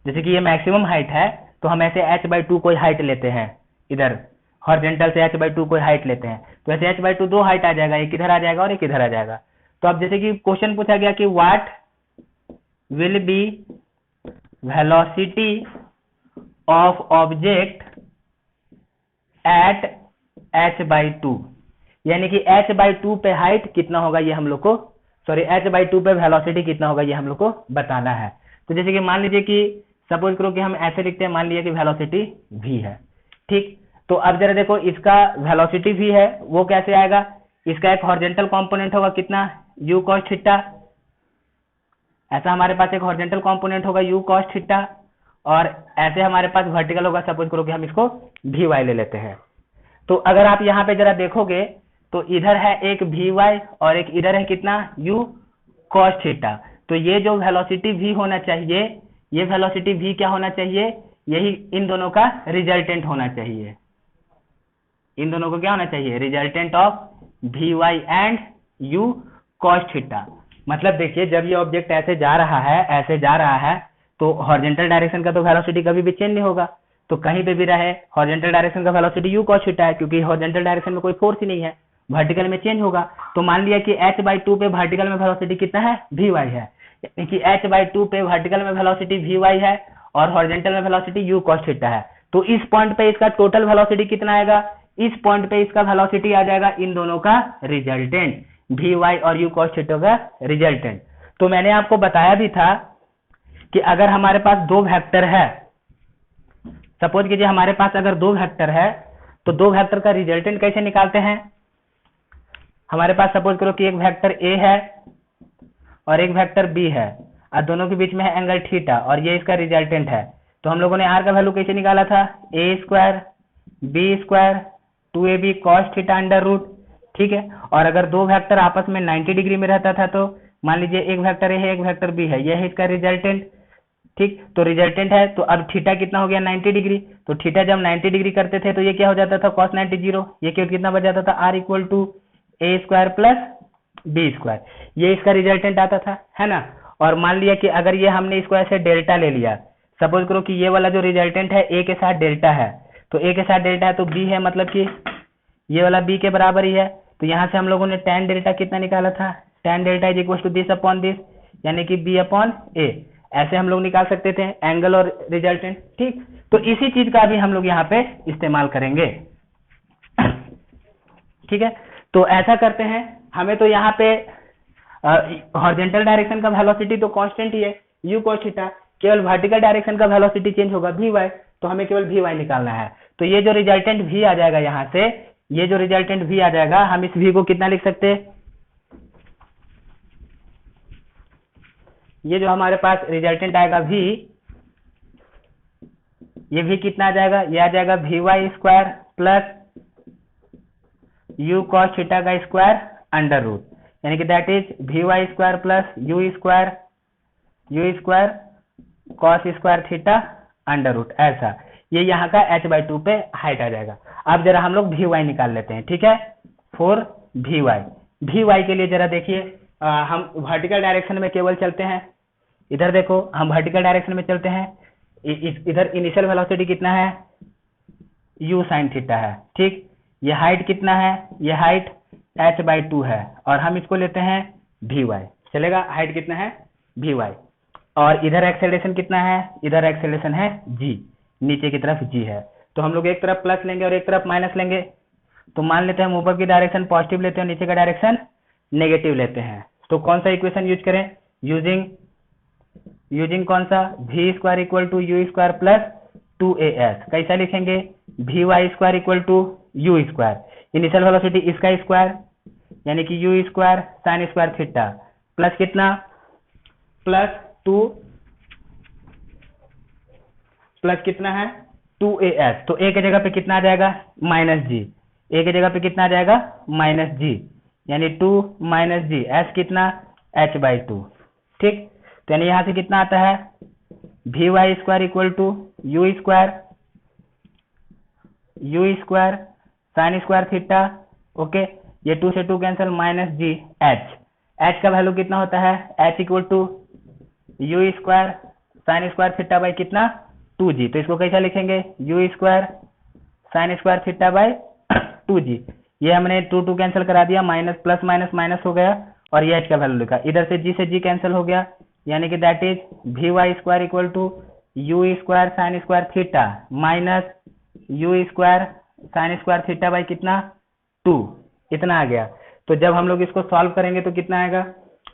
जैसे कि ये मैक्सिमम हाइट है तो हम ऐसे h/2 कोई हाइट लेते हैं, इधर हॉरिजॉन्टल से h/2 कोई हाइट लेते हैं, तो ऐसे h/2 दो हाइट आ जाएगा, एक इधर आ जाएगा और एक इधर आ जाएगा। तो अब जैसे कि क्वेश्चन पूछा गया कि what will be velocity of object at h/2, यानी कि h/2 पे हाइट कितना होगा ये हम लोग को, सॉरी h/2 पे वेलोसिटी कितना होगा ये हम लोग को बताना है। तो जैसे कि मान लीजिए कि सपोज करो कि हम ऐसे लिखते हैं, मान लिया कि वेलोसिटी v है, ठीक। तो अब जरा देखो इसका वेलोसिटी v है वो कैसे आएगा, इसका एक हॉरिजॉन्टल कंपोनेंट होगा कितना, u cos थीटा, ऐसा हमारे पास एक हॉरिजॉन्टल कंपोनेंट होगा u cos थीटा, और ऐसे हमारे पास वर्टिकल होगा, सपोज करो कि हम इसको vy ले लेते हैं। तो अगर आप यहाँ पे जरा देखोगे तो इधर है एक vy और एक इधर है कितना u cos थीटा। तो ये जो वेलोसिटी v होना चाहिए, ये वेलोसिटी v क्या होना चाहिए, यही इन दोनों का रिजल्टेंट होना चाहिए। इन दोनों को क्या होना चाहिए, resultant of vy and u cos theta. मतलब देखिए जब ये ऑब्जेक्ट ऐसे जा रहा है, ऐसे जा रहा है, तो हॉरिजॉन्टल डायरेक्शन का तो वेलोसिटी कभी भी चेंज नहीं होगा, तो कहीं पे भी रहे हॉरिजॉन्टल डायरेक्शन का वेलोसिटी u cos थीटा है, क्योंकि हॉरिजॉन्टल डायरेक्शन में कोई फोर्स ही नहीं है, वर्टिकल में चेंज होगा। तो मान लिया कि h/2 पे वर्टिकल में वेलोसिटी कितना है, vy है, यानी कि h/2 पे वर्टिकल में वेलोसिटी vy है और हॉरिजॉन्टल में वेलोसिटी u cos थीटा है। तो इस पॉइंट पे इसका टोटल वेलोसिटी कितना आएगा, इस पॉइंट पे इसका वेलोसिटी आ जाएगा इन दोनों का रिजल्टेंट, vy और u cos थीटा का रिजल्टेंट। तो मैंने आपको बताया भी था कि अगर हमारे पास दो वेक्टर है, सपोज कीजिए हमारे पास अगर दो वेक्टर है, तो दो वेक्टर का रिजल्टेंट कैसे निकालते हैं। हमारे पास सपोज करो कि एक वेक्टर a है और एक वेक्टर b है, और दोनों के बीच में है एंगल थीटा, और ये इसका रिजल्टेंट है। तो हम लोगों ने r का वैल्यू कैसे निकाला था, a² b² 2ab cos theta under root, ठीक है। और अगर दो वेक्टर आपस में 90 डिग्री में रहता था, तो मान लीजिए एक वेक्टर a है एक वेक्टर b है, यह है इसका रिजल्टेंट, ठीक। तो रिजल्टेंट है, तो अब थीटा कितना हो गया 90 डिग्री, तो थीटा जब 90 डिग्री करते थे तो ये क्या हो जाता था cos 90 0, ये केवल कितना बच जाता था r = a² प्लस b², ये इसका रिजल्टेंट आता था, है ना। और मान लिया कि अगर ये हमने इसको ऐसे डेल्टा ले लिया, सपोज करो कि ये वाला जो रिजल्टेंट है a के साथ डेल्टा है, तो a के साथ डेल्टा है तो b है, मतलब कि ये वाला b के बराबर ही है। तो यहाँ से हम लोगों ने tan डेल्टा कितना निकाला था, tan डेल्टा = this/this, यानी कि b/a, ऐसे हम लोग निकाल सकते थे एंगल और रिजल्टेंट, ठीक। तो इसी चीज का भी हम लोग यहाँ पे इस्तेमाल करेंगे, ठीक है। तो ऐसा करते हैं, हमें तो यहाँ पे हॉरिजॉन्टल डायरेक्शन का वेलोसिटी तो कांस्टेंट ही है u cos थीटा, केवल वर्टिकल डायरेक्शन का वेलोसिटी चेंज होगा vy, तो हमें केवल vy निकालना है। तो ये जो रिजल्टेंट v आ जाएगा, यहाँ से ये जो रिजल्टेंट v आ जाएगा, हम इस v को कितना लिख सकते हैं, ये जो हमारे पास रिजल्टेंट आएगा v, ये v कितना आ जाएगा, ये आ जाएगा vy² plus u cos theta का स्क्वायर अंडर रूट, यानी कि that is vy² plus u² cos² theta under root, ऐसा। ये यहाँ का h/2 पे हाइट आ जाएगा। अब जरा हम लोग vy निकाल लेते हैं, ठीक है। फॉर vy के लिए जरा देखिए, हम वर्टिकल डायरेक्शन में केवल चलते हैं, इधर देखो हम वर्टिकल डायरेक्शन में चलते हैं, इधर इनिशियल वेलोसिटी कितना है, u sin थीटा है, ठीक। ये हाइट कितना है, ये हाइट h/2 है, और हम इसको लेते हैं vy, चलेगा। हाइट कितना है, vy, और इधर एक्सेलरेशन कितना है, इधर एक्सेलरेशन है g, नीचे की तरफ g है। तो हम लोग एक तरफ प्लस लेंगे और एक तरफ माइनस लेंगे। तो मान लेते हैं हम ऊपर की डायरेक्शन पॉजिटिव लेते हैं, नीचे का डायरेक्शन नेगेटिव लेते हैं। तो कौन सा इक्वेशन यूज करें? यूजिंग कौन सा? v square equal to u square plus 2as। कैसा लिखेंगे? V y square equal to u square, initial velocity इसका स्क्वायर यानी कि u square sine square theta plus कितना? प्लस 2 प्लस कितना है? 2as। तो ए की जगह पे कितना आ जाएगा? Minus g. ए की जगह पे कितना आ जाएगा? माइनस जी, यानी 2 माइनस जी, एस कितना? h/2। ठीक, तो यानी यहां से कितना आता है? V y square equal to u square sine square theta. Okay, ये 2 से 2 कैंसिल, माइनस जी एच का वैल्यू कितना होता है? h equal to u square sine square theta by कितना? 2g। तो इसको कैसा लिखेंगे? U square sine square theta by 2g। ये हमने 2 कैंसिल करा दिया, माइनस प्लस माइनस माइनस हो गया और ये h का वैल्यू लिखा। इधर से g कैंसिल हो गया, यानी कि that is v y square equal to u square sine square theta minus u square sine square theta by कितना? 2। इतना आ गया। तो जब हम लोग इसको सॉल्व करेंगे तो कितना आएगा?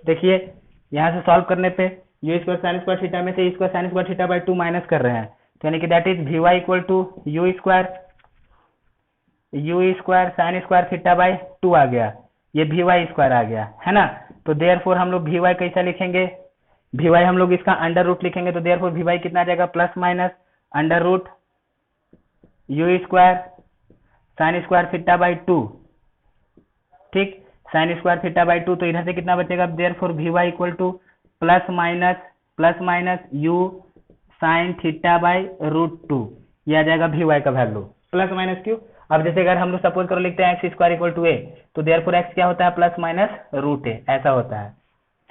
देखिए यहाँ से सॉल्व करने पे u square sine square theta में से square sine square theta by 2 minus कर रहे हैं, तो यानी कि that is v y equal to u square sine square theta by 2 आ गया। ये वी वाई स्क्वायर आ गया, है ना। तो देयरफॉर हम लोग वी वाई कैसा लिखेंगे? वी वाई हम लोग इसका अंडर रूट लिखेंगे, तो देयरफॉर वी वाई कितना आ जाएगा? Plus minus under root u square sine square theta by 2। ठीक, साइन स्क्वायर थीटा बाई 2, तो इधर से कितना बचेगा? Therefore v y equal to plus minus u sine theta by root 2। ये आ जाएगा वी वाई का वैल्यू। प्लस माइनस क्यों? अब जैसे अगर हम लोग सपोज करो लिखते हैं एक्स स्क्वायर इक्वल टू ए, तो देयरफॉर एक्स क्या होता है? प्लस माइनस रूट ए, ऐसा होता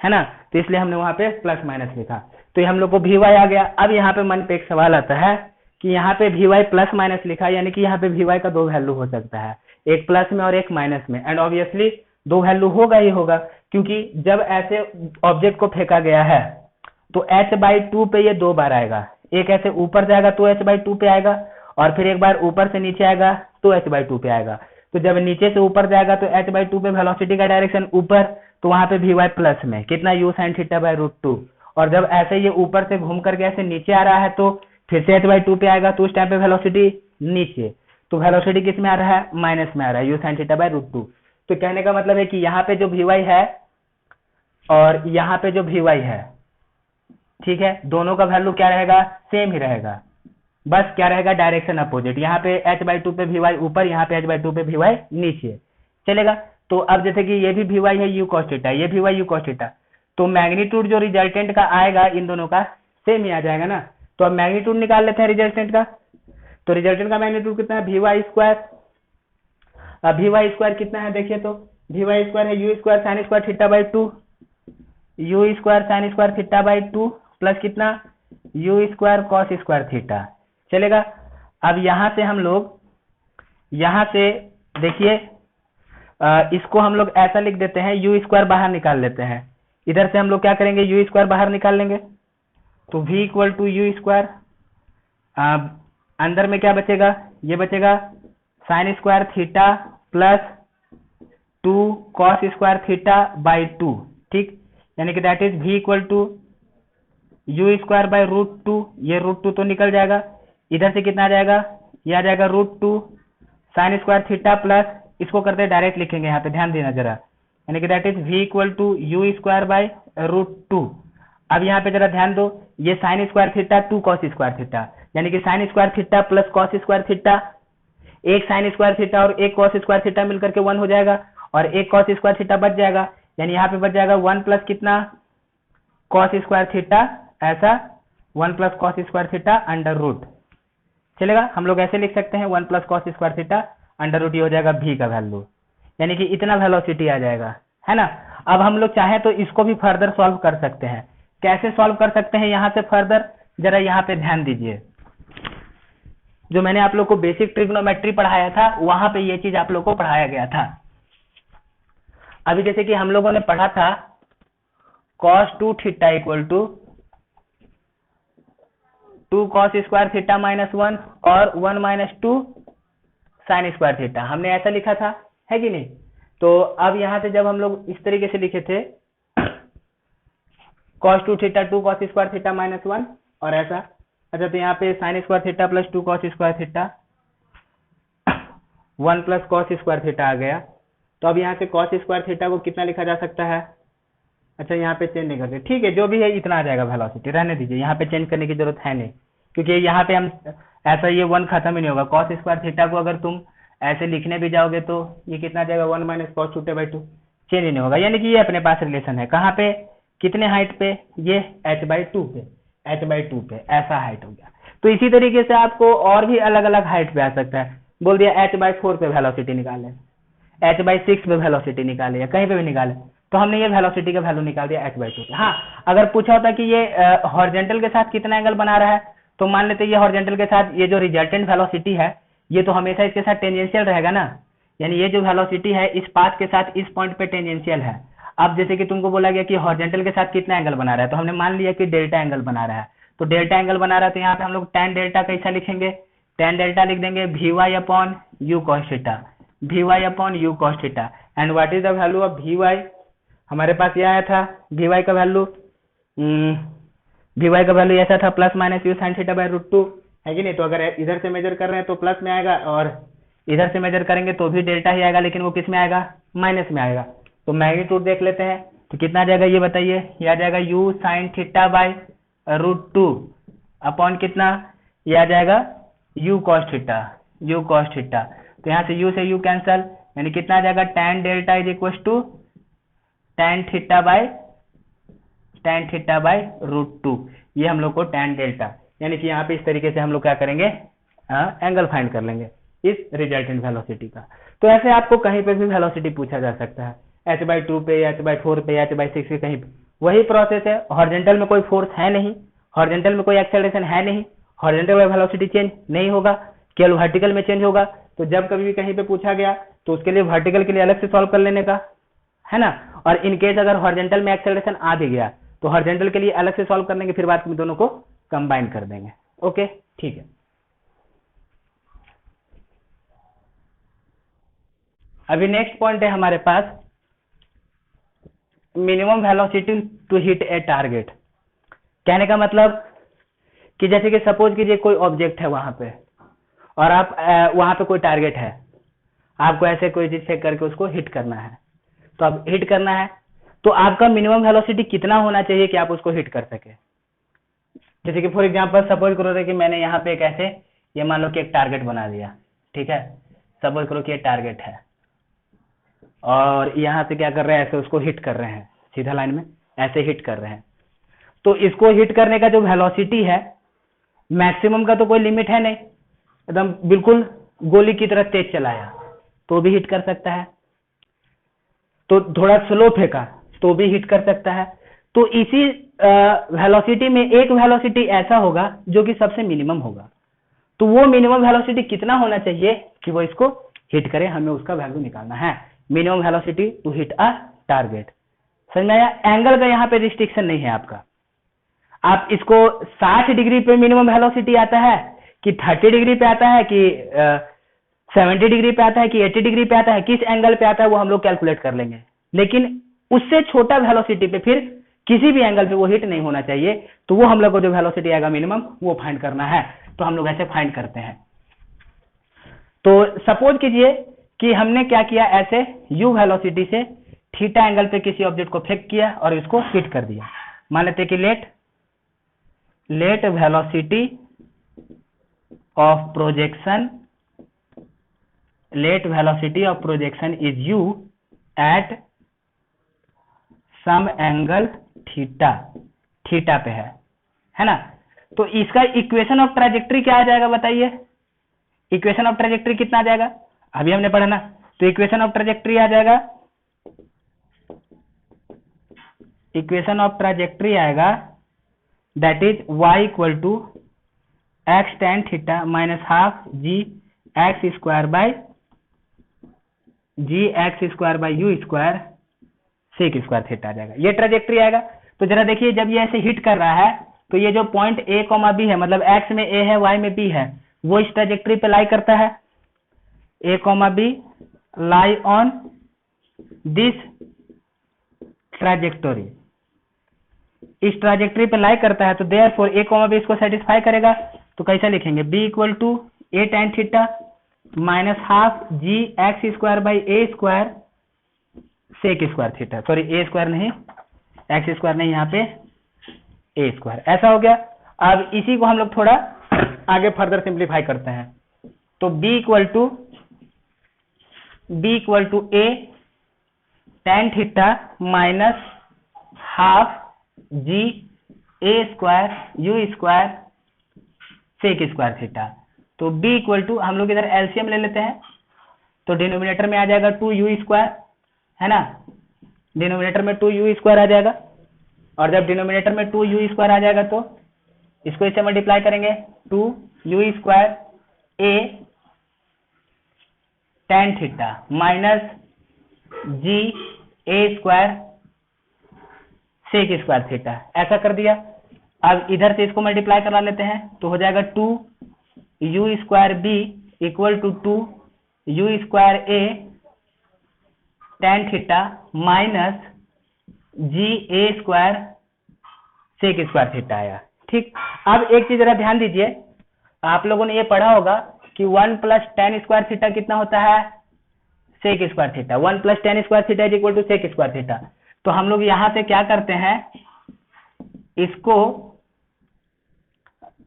है ना। तो इसलिए हमने वहां पे प्लस माइनस लिखा। तो ये हम लोग को वी वाई आ गया। अब यहाँ पे मन पे एक सवाल आता है कि यहाँ पे वी वाई प्लस माइनस लिखा, यानी कि यहाँ पे वी वाई का 2 वैल्यू हो सकता है, एक प्लस में और एक माइनस में। एंड ऑब्वियसली 2 वैल्यू होगा ही होगा, क्योंकि जब ऐसे ऑब्जेक्ट को फेंका गया है तो h/2 पे ये 2 बार आएगा। एक ऐसे ऊपर जाएगा तो h/2 पे आएगा, और फिर एक बार ऊपर से नीचे आएगा तो h/2 पे आएगा। तो जब नीचे से ऊपर जाएगा तो h/2 पे वेलोसिटी का डायरेक्शन ऊपर, तो वहां पे वी वाई प्लस में कितना? U sine theta by root 2। और जब ऐसे ये ऊपर से घूम करके ऐसे नीचे आ रहा है तो फिर से h/2 पे आएगा, तो उस टाइम पे वेलोसिटी नीचे, तो वेलोसिटी किस में आ रहा है? माइनस में आ रहा है, u sine theta by root 2। तो कहने का मतलब है कि यहाँ पे जो वी वाई है और यहाँ पे जो वी वाई है, ठीक है, दोनों का वैल्यू क्या रहेगा? सेम ही रहेगा, बस क्या रहेगा? Direction opposite. यहाँ पे h/2 पे वी वाई ऊपर, यहाँ पे h/2 पे वी वाई नीचे चलेगा। तो अब जैसे कि ये भी वी वाई है यू कॉस थीटा, ये भी वाई यू कॉस थीटा, तो मैग्नीट्यूड जो रिजल्टेंट का आएगा इन दोनों का सेम ही आ जाएगा ना। तो अब मैग्नीट्यूड निकाल लेते हैं रिजल्टेंट का। तो रिजल्टेंट का मैग्नीट्यूड कितना है? V y square. अब वी वाई स्क्वायर कितना है? देखिए तो वी वाई स्क्वायर है u square sine square theta by 2, u square sine square theta by 2 plus कितना? U square cos square theta. चलेगा। अब यहां से हम लोग, यहां से देखिए इसको हम लोग ऐसा लिख देते हैं, यू स्क्वायर बाहर निकाल लेते हैं। इधर से हम लोग क्या करेंगे? यू स्क्वायर बाहर निकाल लेंगे, तो v equal to u square, अंदर में क्या बचेगा? ये बचेगा sine square theta plus 2 cos square theta by 2। ठीक, यानी कि that is v equal to u square by root 2। ये रूट 2 तो निकल जाएगा, इधर से कितना आ जाएगा? ये आ जाएगा root 2 sine square theta plus, इसको करते डायरेक्ट लिखेंगे, यहाँ पे ध्यान देना जरा, यानी कि that is v equal to u square by root 2। अब यहाँ पे जरा ध्यान दो, ये sine square theta 2 cos square theta, यानी कि sine square theta plus cos square theta, एक साइन स्क्वायर थीटा और एक कॉस स्क्वायर थीटा मिलकर के 1 हो जाएगा, और एक कॉस स्क्वायर थीटा बच जाएगा, यानी यहाँ पे बच जाएगा 1 प्लस कितना? कॉस स्क्वायर थीटा, ऐसा 1 plus cos square theta under root. चलेगा, हम लोग ऐसे लिख सकते हैं 1 plus cos square theta under root, ये हो जाएगा v का वैल्यू, यानी कि इतना वेलोसिटी आ जाएगा, है ना। अब हम लोग चाहे तो इसको भी फर्दर सॉल्व कर सकते हैं। कैसे सॉल्व कर सकते हैं यहाँ से फर्दर? जरा यहाँ पे ध्यान दीजिए, जो मैंने आप लोग को बेसिक ट्रिग्नोमेट्री पढ़ाया था वहां पे ये चीज आप लोग को पढ़ाया गया था। अभी जैसे कि हम लोगों ने पढ़ा था cos 2 theta equal to 2 cos square theta minus 1 और 1 माइनस 2 साइन स्क्वायर थीटा, हमने ऐसा लिखा था, है कि नहीं। तो अब यहाँ से जब हम लोग इस तरीके से लिखे थे cos 2 theta 2 cos square theta minus 1 और ऐसा, अच्छा तो यहाँ पे sine square theta plus 2 cos square theta 1 plus cos square theta आ गया। तो अब यहाँ से cos स्क्वायर थीटा को कितना लिखा जा सकता है, अच्छा यहाँ पे चेंज नहीं करते, ठीक है जो भी है इतना आ जाएगा वेलोसिटी, रहने दीजिए, यहाँ पे चेंज करने की जरूरत है नहीं, क्योंकि यहाँ पे हम ऐसा ये 1 खत्म ही नहीं होगा। cos स्क्वायर थीटा को अगर तुम ऐसे लिखने भी जाओगे तो ये कितना आ जाएगा 1 माइनस cos 2 चेंज ही नहीं होगा, यानी कि ये अपने पास रिलेशन है, कहाँ पे, कितने हाइट पे, ये h/2 पे, h/2 पे ऐसा हाइट हो गया। तो इसी तरीके से आपको और भी अलग अलग हाइट पे आ सकता है, बोल दिया h/4 पे वेलोसिटी निकाले, h/6 पे वेलोसिटी निकाले या कहीं पे भी निकाले, तो हमने ये वेलोसिटी का वैल्यू निकाल दिया h/2 पे। हाँ अगर पूछा होता कि ये हॉरिजॉन्टल के साथ कितना एंगल बना रहा है, तो मान लेते ये हॉरिजॉन्टल के साथ ये जो रिजल्टेंट वेलोसिटी है ये तो हमेशा इसके साथ टेंजेंशियल रहेगा ना, यानी ये जो वेलोसिटी है इस पाथ के साथ इस पॉइंट पे टेंजेंशियल है। अब जैसे कि तुमको बोला गया कि हॉरिजॉन्टल के साथ कितना एंगल बना रहा है, तो हमने मान लिया कि डेल्टा एंगल बना रहा है, तो डेल्टा एंगल बना रहा है तो यहाँ पे हम लोग tan डेल्टा कैसा लिखेंगे, tan डेल्टा लिख देंगे Vy upon u cos theta, Vy upon u cos theta, and what is the value of Vy, हमारे पास ये आया था Vy का वैल्यू, Vy का वैल्यू ऐसा था plus minus u sin theta by √2, है कि नहीं। तो अगर इधर से मेजर कर रहे हैं तो प्लस में आएगा और इधर से मेजर करेंगे तो भी डेल्टा ही आएगा, लेकिन वो किस में आएगा, माइनस में आएगा। तो मैग्नीट्यूड देख लेते हैं तो कितना आ जाएगा ये बताइए, ये आ जाएगा u sin theta by √2 upon कितना, ये आ जाएगा u cos theta, u cos theta, तो यहाँ से u से u कैंसल, यानी कितना आ जाएगा tan delta is equal to tan theta by √2, ये हम लोग को tan डेल्टा, यानी कि यहाँ पे इस तरीके से हम लोग क्या करेंगे, एंगल फाइंड कर लेंगे इस रिजल्टेंट वेलोसिटी का। तो ऐसे आपको कहीं पे भी वेलोसिटी पूछा जा सकता है, h/2 पे, h/4 पे, h/6 पे, कहीं पे वही प्रोसेस है। हॉरिजॉन्टल में कोई फोर्स है नहीं, हॉरिजॉन्टल में कोई एक्सेलरेशन है नहीं, हॉरिजॉन्टल में वेलोसिटी चेंज नहीं होगा, केवल वर्टिकल में चेंज होगा। तो जब कभी भी कहीं पे पूछा गया तो उसके लिए वर्टिकल के लिए अलग से सॉल्व कर लेने का है ना, और इनकेस अगर हॉरिजॉन्टल में एक्सेलरेशन आ भी गया तो हॉरिजॉन्टल के लिए अलग से सॉल्व करने के, फिर बाद में दोनों को कंबाइन कर देंगे। ओके ठीक है। अभी नेक्स्ट पॉइंट है हमारे पास minimum velocity to hit a target. कहने का मतलब कि जैसे कि सपोज कीजिए कोई ऑब्जेक्ट है वहां पे और आप वहां पे कोई टारगेट है, आपको ऐसे कोई चीज से करके उसको हिट करना है, तो अब हिट करना है तो आपका मिनिमम वेलोसिटी कितना होना चाहिए कि आप उसको हिट कर सके। जैसे कि फॉर एग्जांपल सपोज करो कि मैंने यहाँ पे एक ऐसे, ये मान लो कि एक टारगेट बना दिया, ठीक है, सपोज करो कि ये टारगेट है और यहाँ से क्या कर रहे हैं, ऐसे उसको हिट कर रहे हैं, सीधा लाइन में ऐसे हिट कर रहे हैं। तो इसको हिट करने का जो वेलोसिटी है, मैक्सिमम का तो कोई लिमिट है नहीं, एकदम बिल्कुल गोली की तरह तेज चलाया तो भी हिट कर सकता है, तो थोड़ा स्लो फेंका तो भी हिट कर सकता है। तो इसी वेलोसिटी में एक वेलोसिटी ऐसा होगा जो कि सबसे मिनिमम होगा, तो वो मिनिमम वेलोसिटी कितना होना चाहिए कि वो इसको हिट करे, हमें उसका वैल्यू निकालना है, minimum velocity to hit a target. समझ में आया, एंगल का यहाँ पे रिस्ट्रिक्शन नहीं है आपका, आप इसको 60 डिग्री पे मिनिमम वेलोसिटी आता है कि 30 डिग्री पे आता है कि 70 डिग्री पे आता है कि 80 डिग्री पे आता है, किस एंगल पे आता है वो हम लोग कैलकुलेट कर लेंगे, लेकिन उससे छोटा वेलोसिटी पे फिर किसी भी एंगल पे वो हिट नहीं होना चाहिए। तो वो हम लोग को जो वेलोसिटी आएगा मिनिमम वो फाइंड करना है, तो हम लोग ऐसे फाइंड करते हैं। तो सपोज कीजिए कि हमने क्या किया, ऐसे u वेलोसिटी से थीटा एंगल पे किसी ऑब्जेक्ट को फेंक किया और इसको हिट कर दिया। मान लेते कि let velocity of projection is u at some angle theta पे है ना। तो इसका इक्वेशन ऑफ ट्राजेक्टरी क्या आ जाएगा बताइए, इक्वेशन ऑफ ट्राजेक्टरी कितना आ जाएगा, अभी हमने पढ़ा ना, तो इक्वेशन ऑफ ट्राजेक्टरी आ जाएगा, इक्वेशन ऑफ ट्राजेक्टरी आएगा that is y equal to x tan theta minus half g x square by u square sec square theta आ जाएगा, ये ट्राजेक्टरी आएगा। तो जरा देखिए जब ये ऐसे हिट कर रहा है तो ये जो पॉइंट ए कॉमा बी है, मतलब एक्स में ए है, वाई में बी है, वो इस ट्रैजेक्टरी पे लाई करता है। A comma b lie on this trajectory, इस ट्रैजेक्टरी पे लाई करता है, तो देयरफॉर ए कॉमा बी इसको सेटिस्फाई करेगा। तो कैसे लिखेंगे, b equal to a tan theta minus half g x square by a square sec square theta, sorry a square नहीं, एक्स स्क्वायर नहीं, यहाँ पे ए स्क्वायर। ऐसा हो गया। अब इसी को हम लोग थोड़ा आगे फर्दर सिंप्लीफाई करते हैं। तो b equal to a tan theta minus half g a square u square sec square theta. तो b इक्वल टू, हम लोग इधर एलसीएम ले लेते हैं, तो डिनोमिनेटर में आ जाएगा 2u स्क्वायर, है ना, डिनोमिनेटर में 2u स्क्वायर आ जाएगा। और जब डिनोमिनेटर में 2u स्क्वायर आ जाएगा तो इसको इससे मल्टीप्लाई करेंगे, 2u square a tan theta minus g a square sec square theta. ऐसा कर दिया। अब इधर से इसको मल्टीप्लाई करा लेते हैं, तो हो जाएगा 2u square b equal to 2u square a tan theta minus g a square sec square theta आया। ठीक। अब एक चीज जरा ध्यान दीजिए, आप लोगों ने ये पढ़ा होगा कि 1 प्लस tan स्क्वायर थीटा कितना होता है, sec square theta. 1 plus tan square theta is equal to sec square theta. तो हम लोग यहां से क्या करते हैं, इसको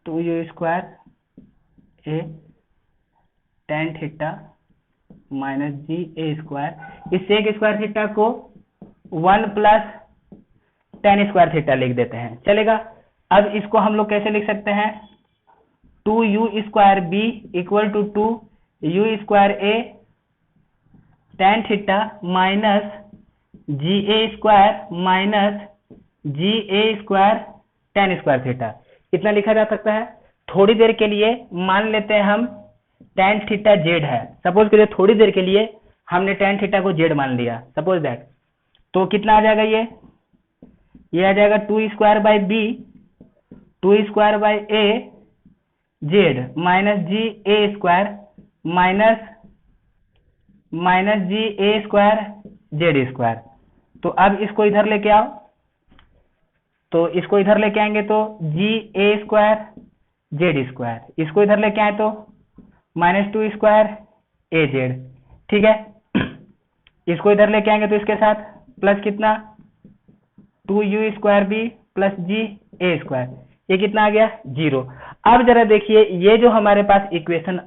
2u square a tan theta minus g a square, इस सेक स्क्वायर थीटा को 1 प्लस tan स्क्वायर थीटा लिख देते हैं, चलेगा। अब इसको हम लोग कैसे लिख सकते हैं, 2u square b equal to 2u square a tan theta minus g a square minus g a square tan square theta. इतना लिखा जा सकता है। थोड़ी देर के लिए मान लेते हैं हम tan थीटा जेड है, सपोज करिए थोड़ी देर के लिए हमने tan थीटा को जेड मान लिया, सपोज दैट। तो कितना आ जाएगा, ये आ जाएगा 2 square by b 2 square by a z minus g a square minus g a square z square. तो अब इसको इधर लेके आओ, तो इसको इधर लेके आएंगे तो जी ए स्क्वायर जेड स्क्वायर, इसको इधर लेके आए तो माइनस 2 स्क्वायर ए जेड। ठीक है। इसको इधर लेके आएंगे तो इसके साथ प्लस कितना 2u square b plus g a square, ये कितना आ गया 0। अब जरा देखिए, ये जो हमारे पास इक्वेशन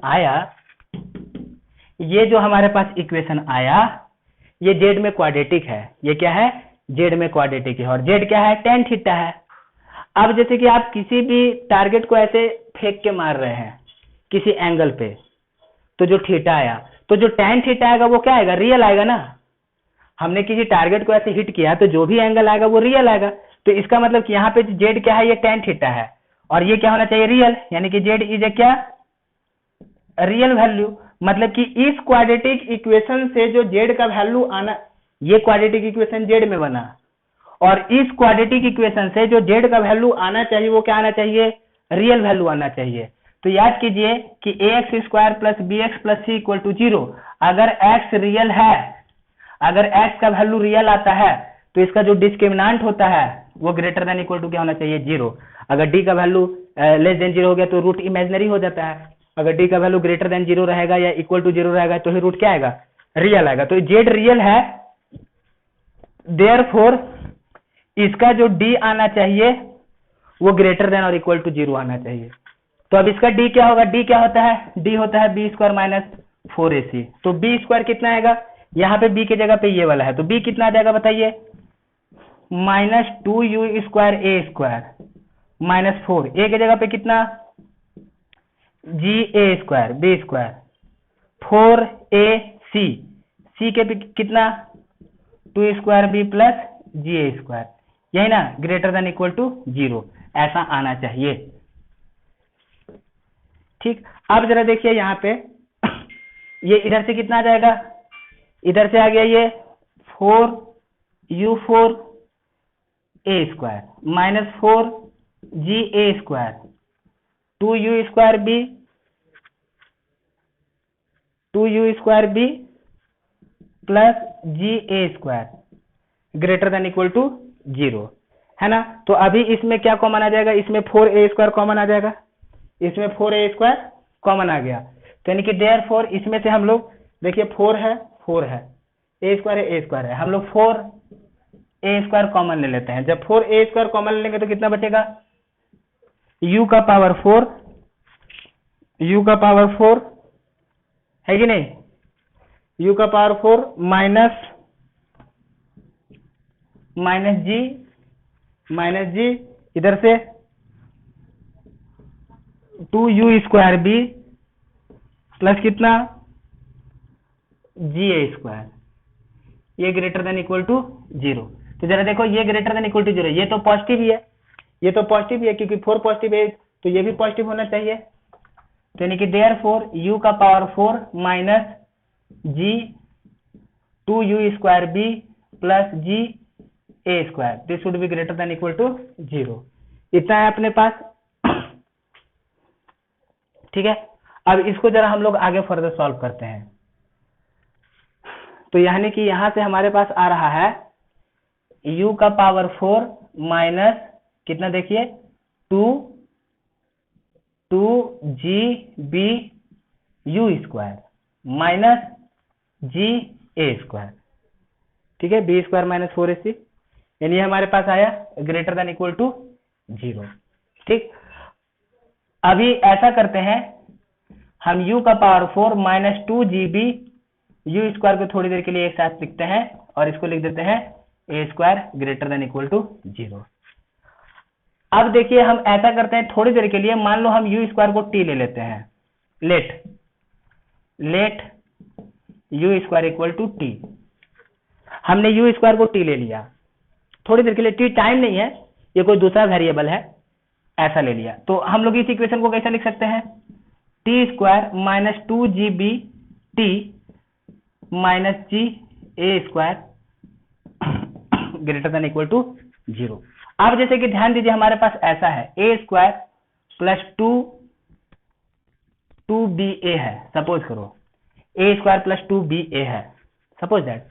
आया, ये जेड में क्वाड्रेटिक है। ये क्या है, जेड में क्वाड्रेटिक है। और जेड क्या है, tan थीटा है। अब जैसे कि आप किसी भी टारगेट को ऐसे फेंक के मार रहे हैं किसी एंगल पे, तो जो थीटा आया, तो जो tan थीटा आएगा वो क्या आएगा, रियल आएगा ना। हमने किसी टारगेट को ऐसे हिट किया तो जो भी एंगल आएगा वो रियल आएगा। तो इसका मतलब कि यहाँ पे जेड क्या है, ये tan थीटा है, और ये क्या होना चाहिए, रियल, यानी कि जेड इज ए क्या, रियल वैल्यू। मतलब कि इस क्वाड्रेटिक इक्वेशन से जो जेड का वैल्यू आना, ये क्वाड्रेटिक इक्वेशन जेड में बना, और इस क्वाड्रेटिक इक्वेशन से जो जेड का वैल्यू आना चाहिए वो क्या आना चाहिए, रियल वैल्यू आना चाहिए। तो याद कीजिए कि ax square plus b x plus c equal to 0। अगर x रियल है, अगर x का वैल्यू रियल आता है तो इसका जो डिस्क्रिमिनेंट होता है वो ग्रेटर देन इक्वल टू क्या होना चाहिए, 0। अगर d का वैल्यू लेस देन 0 हो गया तो रूट इमेजिनरी हो जाता है। अगर d का वैल्यू ग्रेटर देन 0 रहेगा या इक्वल टू 0 रहेगा तो ही रूट क्या आएगा, रियल आएगा। तो जेड रियल है, देयरफॉर इसका जो d आना चाहिए वो ग्रेटर देन और इक्वल टू 0 आना चाहिए। तो अब इसका d क्या होगा, d क्या होता है, d होता है बी स्क्वायर माइनस 4ac। तो बी स्क्वायर कितना आएगा, यहाँ पे b की जगह पे ये वाला है, तो b कितना आ जाएगा बताइए, minus 2u square a square minus 4, ए की जगह पे कितना, जी a square b square 4ac, सी के पे कितना 2 square b plus g a square, यही ना, ग्रेटर देन इक्वल टू 0, ऐसा आना चाहिए। ठीक। अब जरा देखिए यहाँ पे, ये इधर से कितना आ जाएगा, इधर से आ गया ये 4u4 a square minus 4 g a square 2u square b 2u square b plus g a square greater than equal to 0 है ना। तो अभी इसमें क्या कॉमन आ जाएगा, इसमें 4a स्क्वायर कॉमन आ जाएगा, इसमें 4a स्क्वायर कॉमन आ गया। तो यानी कि देयरफॉर इसमें से हम लोग देखिए 4 है a स्क्वायर है a स्क्वायर है, हम लोग 4a स्क्वायर कॉमन ले लेते हैं। जब 4a स्क्वायर कॉमन ले लेंगे तो कितना बचेगा, u का पावर 4 है कि नहीं, u का पावर 4 माइनस जी इधर से 2u स्क्वायर बी प्लस कितना जी ए स्क्वायर, ये ग्रेटर देन इक्वल टू 0। तो जरा देखो ये ग्रेटर देन इक्वल टू 0, ये तो पॉजिटिव ही है, ये तो पॉजिटिव ही है क्योंकि 4 पॉजिटिव है तो ये भी पॉजिटिव होना चाहिए। तो यानी कि देयरफॉर u का power 4 minus g 2u square b plus g a square, this should be greater than equal to 0। इतना है अपने पास, ठीक है। अब इसको जरा हम लोग आगे फर्दर सॉल्व करते हैं। तो यानी कि यहां से हमारे पास आ रहा है u का पावर 4 माइनस कितना देखिए 2g b u square minus g a square, ठीक है, बी स्क्वायर माइनस 4ac, यानी हमारे पास आया ग्रेटर देन इक्वल टू 0। ठीक, अभी ऐसा करते हैं हम u का power 4 minus 2gb u square को थोड़ी देर के लिए एक साथ लिखते हैं और इसको लिख देते हैं a square greater than equal to 0। अब देखिए हम ऐसा करते हैं थोड़ी देर के लिए, मान लो हम u स्क्वायर को t ले लेते हैं, let u square equal to t। हमने u स्क्वायर को t ले लिया थोड़ी देर के लिए, t टाइम नहीं है, ये कोई दूसरा वेरिएबल है, ऐसा ले लिया। तो हम लोग इस इक्वेशन को कैसे लिख सकते हैं, t square minus 2gb t minus g a square greater than equal to 0। अब जैसे कि ध्यान दीजिए हमारे पास ऐसा है a स्क्वायर प्लस 2ba है, सपोज करो a स्क्वायर प्लस 2ba है, सपोज दैट।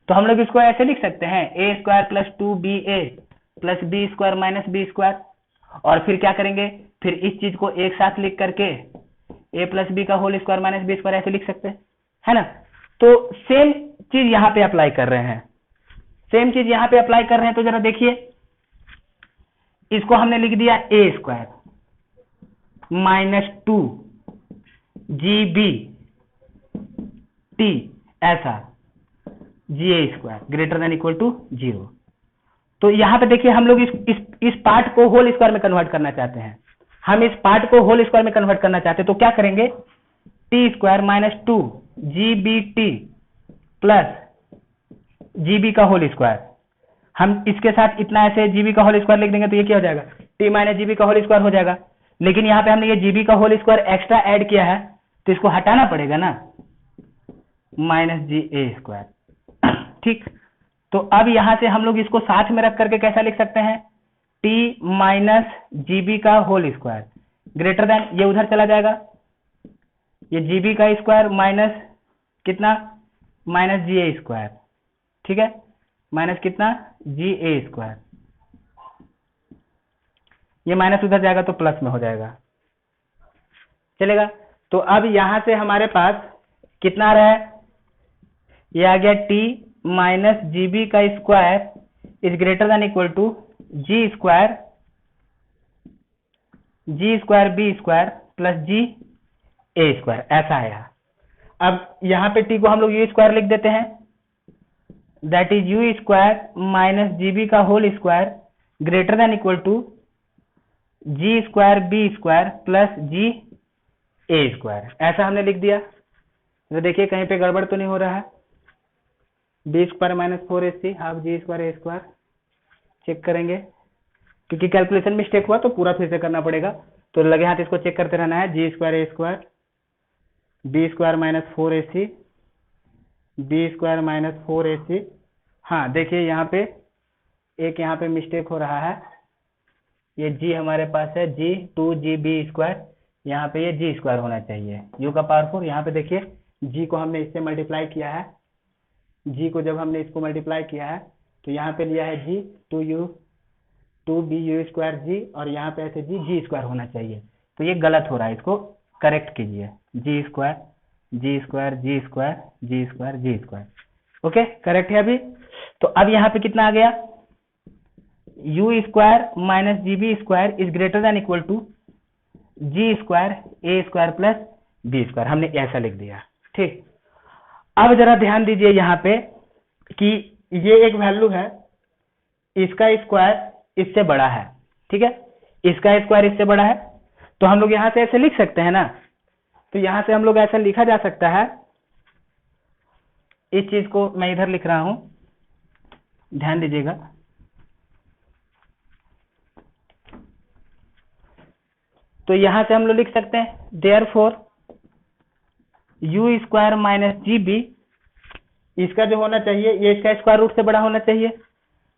तो हम लोग इसको ऐसे लिख सकते हैं a square plus 2ba plus b square minus b square, और फिर क्या करेंगे, फिर इस चीज को एक साथ लिख करके a प्लस बी का whole square minus b square ऐसे लिख सकते हैं, है ना। तो सेम चीज यहां पे अप्लाई कर रहे हैं, सेम चीज यहां पे अप्लाई कर रहे हैं। तो जरा देखिए इसको हमने लिख दिया a square minus 2gb t ऐसा g a square greater than equal to 0। तो यहां पे देखिए हम लोग इस पार्ट को होल स्क्वायर में कन्वर्ट करना चाहते हैं, हम इस पार्ट को होल स्क्वायर में कन्वर्ट करना चाहते हैं। तो क्या करेंगे, T square minus 2gbt plus GB का होल स्क्वायर, हम इसके साथ इतना ऐसे जीबी का होल स्क्वायर लिख देंगे तो ये क्या हो जाएगा, टी माइनस जीबी का होल स्क्वायर हो जाएगा। लेकिन यहाँ पे हमने ये जीबी का होल स्क्वायर एक्स्ट्रा ऐड किया है तो इसको हटाना पड़ेगा ना, माइनस जी ए स्क्वायर। ठीक, तो अब यहां से हम लोग इसको साथ में रख करके कैसा लिख सकते हैं, टी माइनस जीबी का होल स्क्वायर ग्रेटर देन, ये उधर चला जाएगा, ये जीबी का स्क्वायर माइनस कितना, माइनस जी ए स्क्वायर, ठीक है, माइनस कितना जी ए स्क्वायर, ये माइनस उधर जाएगा तो प्लस में हो जाएगा, चलेगा। तो अब यहां से हमारे पास कितना आ रहा है, ये आ गया टी माइनस जीबी का square is greater than equal to g square b square plus g a square, ऐसा आया। अब यहां पे टी को हम लोग यू स्क्वायर लिख देते हैं, that is u square minus g b का whole square greater than equal to g square b square plus g a square, ऐसा हमने लिख दिया। तो देखिए कहीं पे गड़बड़ तो नहीं हो रहा है, b square minus 4ac half g square a square, check करेंगे क्योंकि कैलकुलेशन मिस्टेक हुआ तो पूरा फिर से करना पड़ेगा, तो लगे हाथ इसको चेक करते रहना है। G square a square b square minus 4ac b square minus 4ac, हाँ देखिए यहाँ पे एक यहाँ पे मिस्टेक हो रहा है, ये g हमारे पास है g 2gb², यहाँ पे ये g² होना चाहिए, u का पावर 4। यहाँ पे देखिए g को हमने इससे मल्टीप्लाई किया है, g को जब हमने इसको मल्टीप्लाई किया है तो यहाँ पे लिया है g 2bu²g, और यहाँ पे ऐसे g² होना चाहिए, तो ये गलत हो रहा है, इसको करेक्ट कीजिए, g²। ओके, करेक्ट है अभी। तो अब यहाँ पे कितना आ गया, u² minus gb² is greater than equal to g²a² plus b², हमने ऐसा लिख दिया। ठीक, अब जरा ध्यान दीजिए यहाँ पे कि ये एक वैल्यू है, इसका स्क्वायर इससे बड़ा है, ठीक है, इसका स्क्वायर इससे बड़ा है, तो हम लोग यहाँ से ऐसे लिख सकते हैं ना, तो यहाँ से हम लोग ऐसा लिखा जा सकता है, इस चीज को मैं इधर लिख रहा हूं, ध्यान दीजिएगा, तो यहां से हम लोग लिख सकते हैं देयरफॉर u² माइनस gb, इसका जो होना चाहिए ये इसका स्क्वायर रूट से बड़ा होना चाहिए,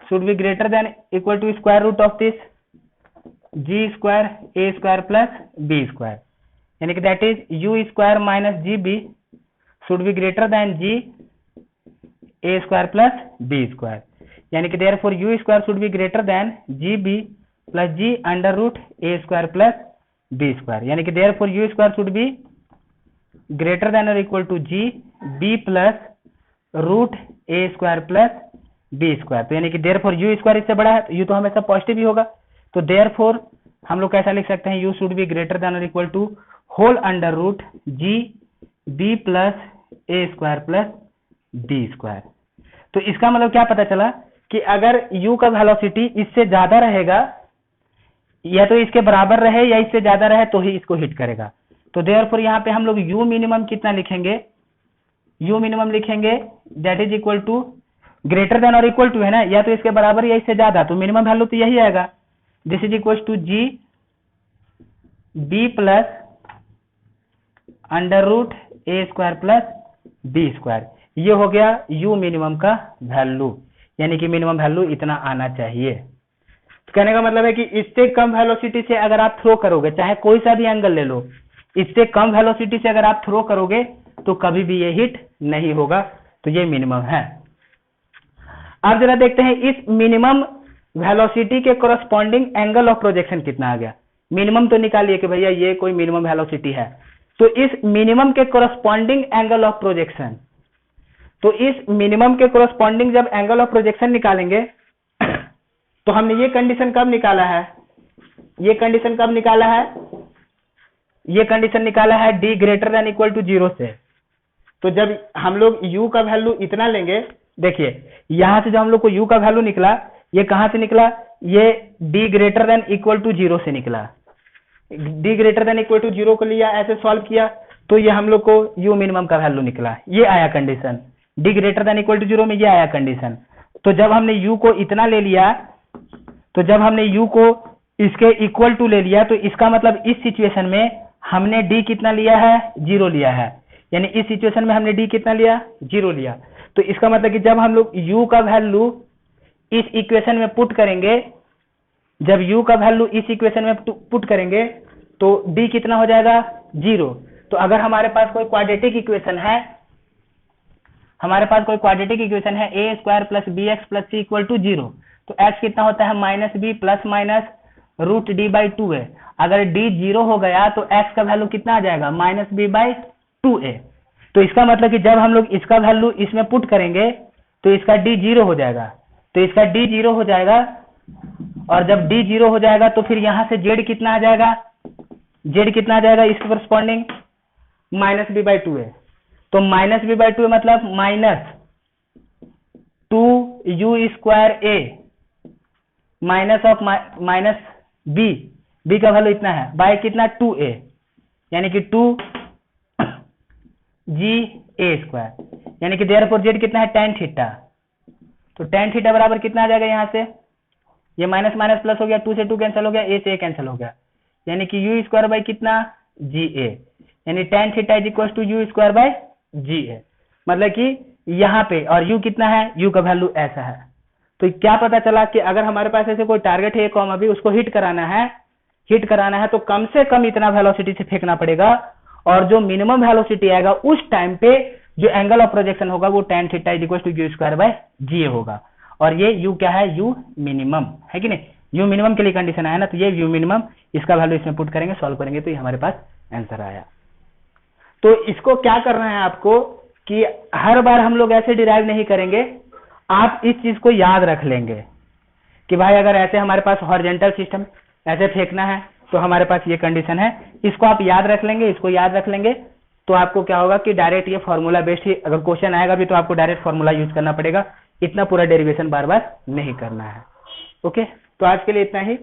should be greater than equal to square root of this g²a² plus b², यानी कि that is u² minus gb should be greater than g² plus b², यानी कि therefore u² should be greater than gb plus g√a² plus b², यानी कि therefore u² should be greater than और equal to gb plus √a² plus b², तो यानी कि therefore u² इससे बड़ा है, तो u तो हमेशा पॉजिटिव ही होगा, तो देयरफॉर हम लोग कैसा लिख सकते हैं, u should be greater than और equal to whole under root gb plus a² plus b²। तो इसका मतलब क्या पता चला कि अगर u का वेलोसिटी इससे ज्यादा रहेगा, या तो इसके बराबर रहे या इससे ज्यादा रहे, तो ही इसको हिट करेगा। तो देयरफॉर यहाँ पे हम लोग u मिनिमम कितना लिखेंगे, u मिनिमम लिखेंगे that is equal to greater than और इक्वल टू है ना, या तो इसके बराबर या इससे ज्यादा, तो मिनिमम वैल्यू तो यही आएगा, this is equal to gb plus under root a² plus b², ये हो गया u मिनिमम का वैल्यू, यानी कि मिनिमम वैल्यू इतना आना चाहिए। तो कहने का मतलब है कि इससे कम वेलोसिटी से अगर आप थ्रो करोगे, चाहे कोई सा भी एंगल ले लो, इससे कम वेलोसिटी से अगर आप थ्रो करोगे तो कभी भी ये हिट नहीं होगा, तो ये मिनिमम है। अब जरा देखते हैं इस मिनिमम वेलोसिटी के कोरस्पॉन्डिंग एंगल ऑफ प्रोजेक्शन कितना आ गया। मिनिमम तो निकालिए कि भैया ये कोई मिनिमम वेलोसिटी है, तो इस मिनिमम के कोरस्पॉन्डिंग एंगल ऑफ प्रोजेक्शन, तो इस मिनिमम के कोरस्पॉन्डिंग जब एंगल ऑफ प्रोजेक्शन निकालेंगे तो हमने ये कंडीशन कब निकाला है, ये कंडीशन कब निकाला है, ये कंडीशन निकाला है d greater than equal to 0 से। तो जब हम लोग u का वैल्यू इतना लेंगे, देखिए यहां से जब हम लोग को u का वैल्यू निकला, ये कहां से निकला, ये d greater than equal to 0 से निकला, d greater than equal to 0 को लिया, ऐसे सॉल्व किया, तो ये हम लोग को u मिनिमम का वैल्यू निकला, ये आया condition, d greater than equal to 0 में ये आया कंडीशन। तो जब हमने u को इतना ले लिया, तो जब हमने u को इसके इक्वल टू ले लिया, तो इसका मतलब इस सिचुएशन में हमने d कितना लिया है, 0 लिया है, यानी इस सिचुएशन में हमने d कितना लिया, 0 लिया। तो इसका मतलब कि जब हम लोग u का वैल्यू इस इक्वेशन में पुट करेंगे, जब u का वैल्यू इस इक्वेशन में पुट करेंगे तो d कितना हो जाएगा, 0। तो अगर हमारे पास कोई क्वाड्रेटिक इक्वेशन है, हमारे पास कोई क्वाड्रेटिक इक्वेशन है a² plus bx plus c equal to 0, तो x कितना होता है, minus b plus minus root d/2 है। अगर d 0 हो गया तो x का वैल्यू कितना आ जाएगा, माइनस b/2a। तो इसका मतलब कि जब हम लोग इसका वैल्यू इसमें पुट करेंगे तो इसका d 0 हो जाएगा, तो इसका d 0 हो जाएगा, और जब d 0 हो जाएगा तो फिर यहां से z कितना आ जाएगा, z कितना आ जाएगा इसके करस्पॉन्डिंग, माइनस b/2a। तो माइनस b/2 मतलब minus 2u² minus of minus b का वैल्यू इतना है, बाय कितना 2a, यानी कि 2ga², यानी कि देयरफॉर z कितना है, tan थीटा। तो tan थीटा बराबर कितना आ जाएगा, यहाँ से ये माइनस माइनस प्लस हो गया, 2 से 2 कैंसिल हो गया, a से a कैंसिल हो गया, यानी कि u² बाय कितना, ga, यानी tan theta is equal to u² by ga। मतलब कि यहाँ पे और u कितना है, u का वैल्यू ऐसा है, तो क्या पता चला कि अगर हमारे पास ऐसे कोई टारगेट है कॉमा बी, उसको हिट कराना है तो कम से कम इतना वेलोसिटी से फेंकना पड़ेगा, और जो मिनिमम वेलोसिटी आएगा उस टाइम पे जो एंगल ऑफ प्रोजेक्शन होगा वो tan theta is equal to u square by g होगा। और ये यू क्या है, यू मिनिमम है कि नहीं, यू मिनिमम के लिए कंडीशन आया ना, तो ये यू मिनिमम, इसका वैल्यू इसमें पुट करेंगे, सॉल्व करेंगे, तो ये हमारे पास आंसर आया। तो इसको क्या करना है आपको कि हर बार हम लोग ऐसे डिराइव नहीं करेंगे, आप इस चीज को याद रख लेंगे कि भाई अगर ऐसे हमारे पास हॉरिजॉन्टल सिस्टम ऐसे फेंकना है तो हमारे पास ये कंडीशन है, इसको आप याद रख लेंगे, इसको याद रख लेंगे, तो आपको क्या होगा कि डायरेक्ट ये फॉर्मूला बेस्ड ही अगर क्वेश्चन आएगा भी तो आपको डायरेक्ट फॉर्मूला यूज करना पड़ेगा, इतना पूरा डेरिवेशन बार बार नहीं करना है। ओके, तो आज के लिए इतना ही,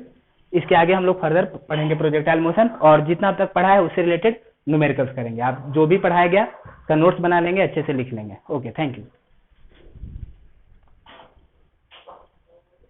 इसके आगे हम लोग फर्दर पढ़ेंगे प्रोजेक्टाइल मोशन, और जितना अब तक पढ़ा है उससे रिलेटेड न्यूमेरिकल्स करेंगे। आप जो भी पढ़ाया गया का नोट्स बना लेंगे, अच्छे से लिख लेंगे। Okay, thank you.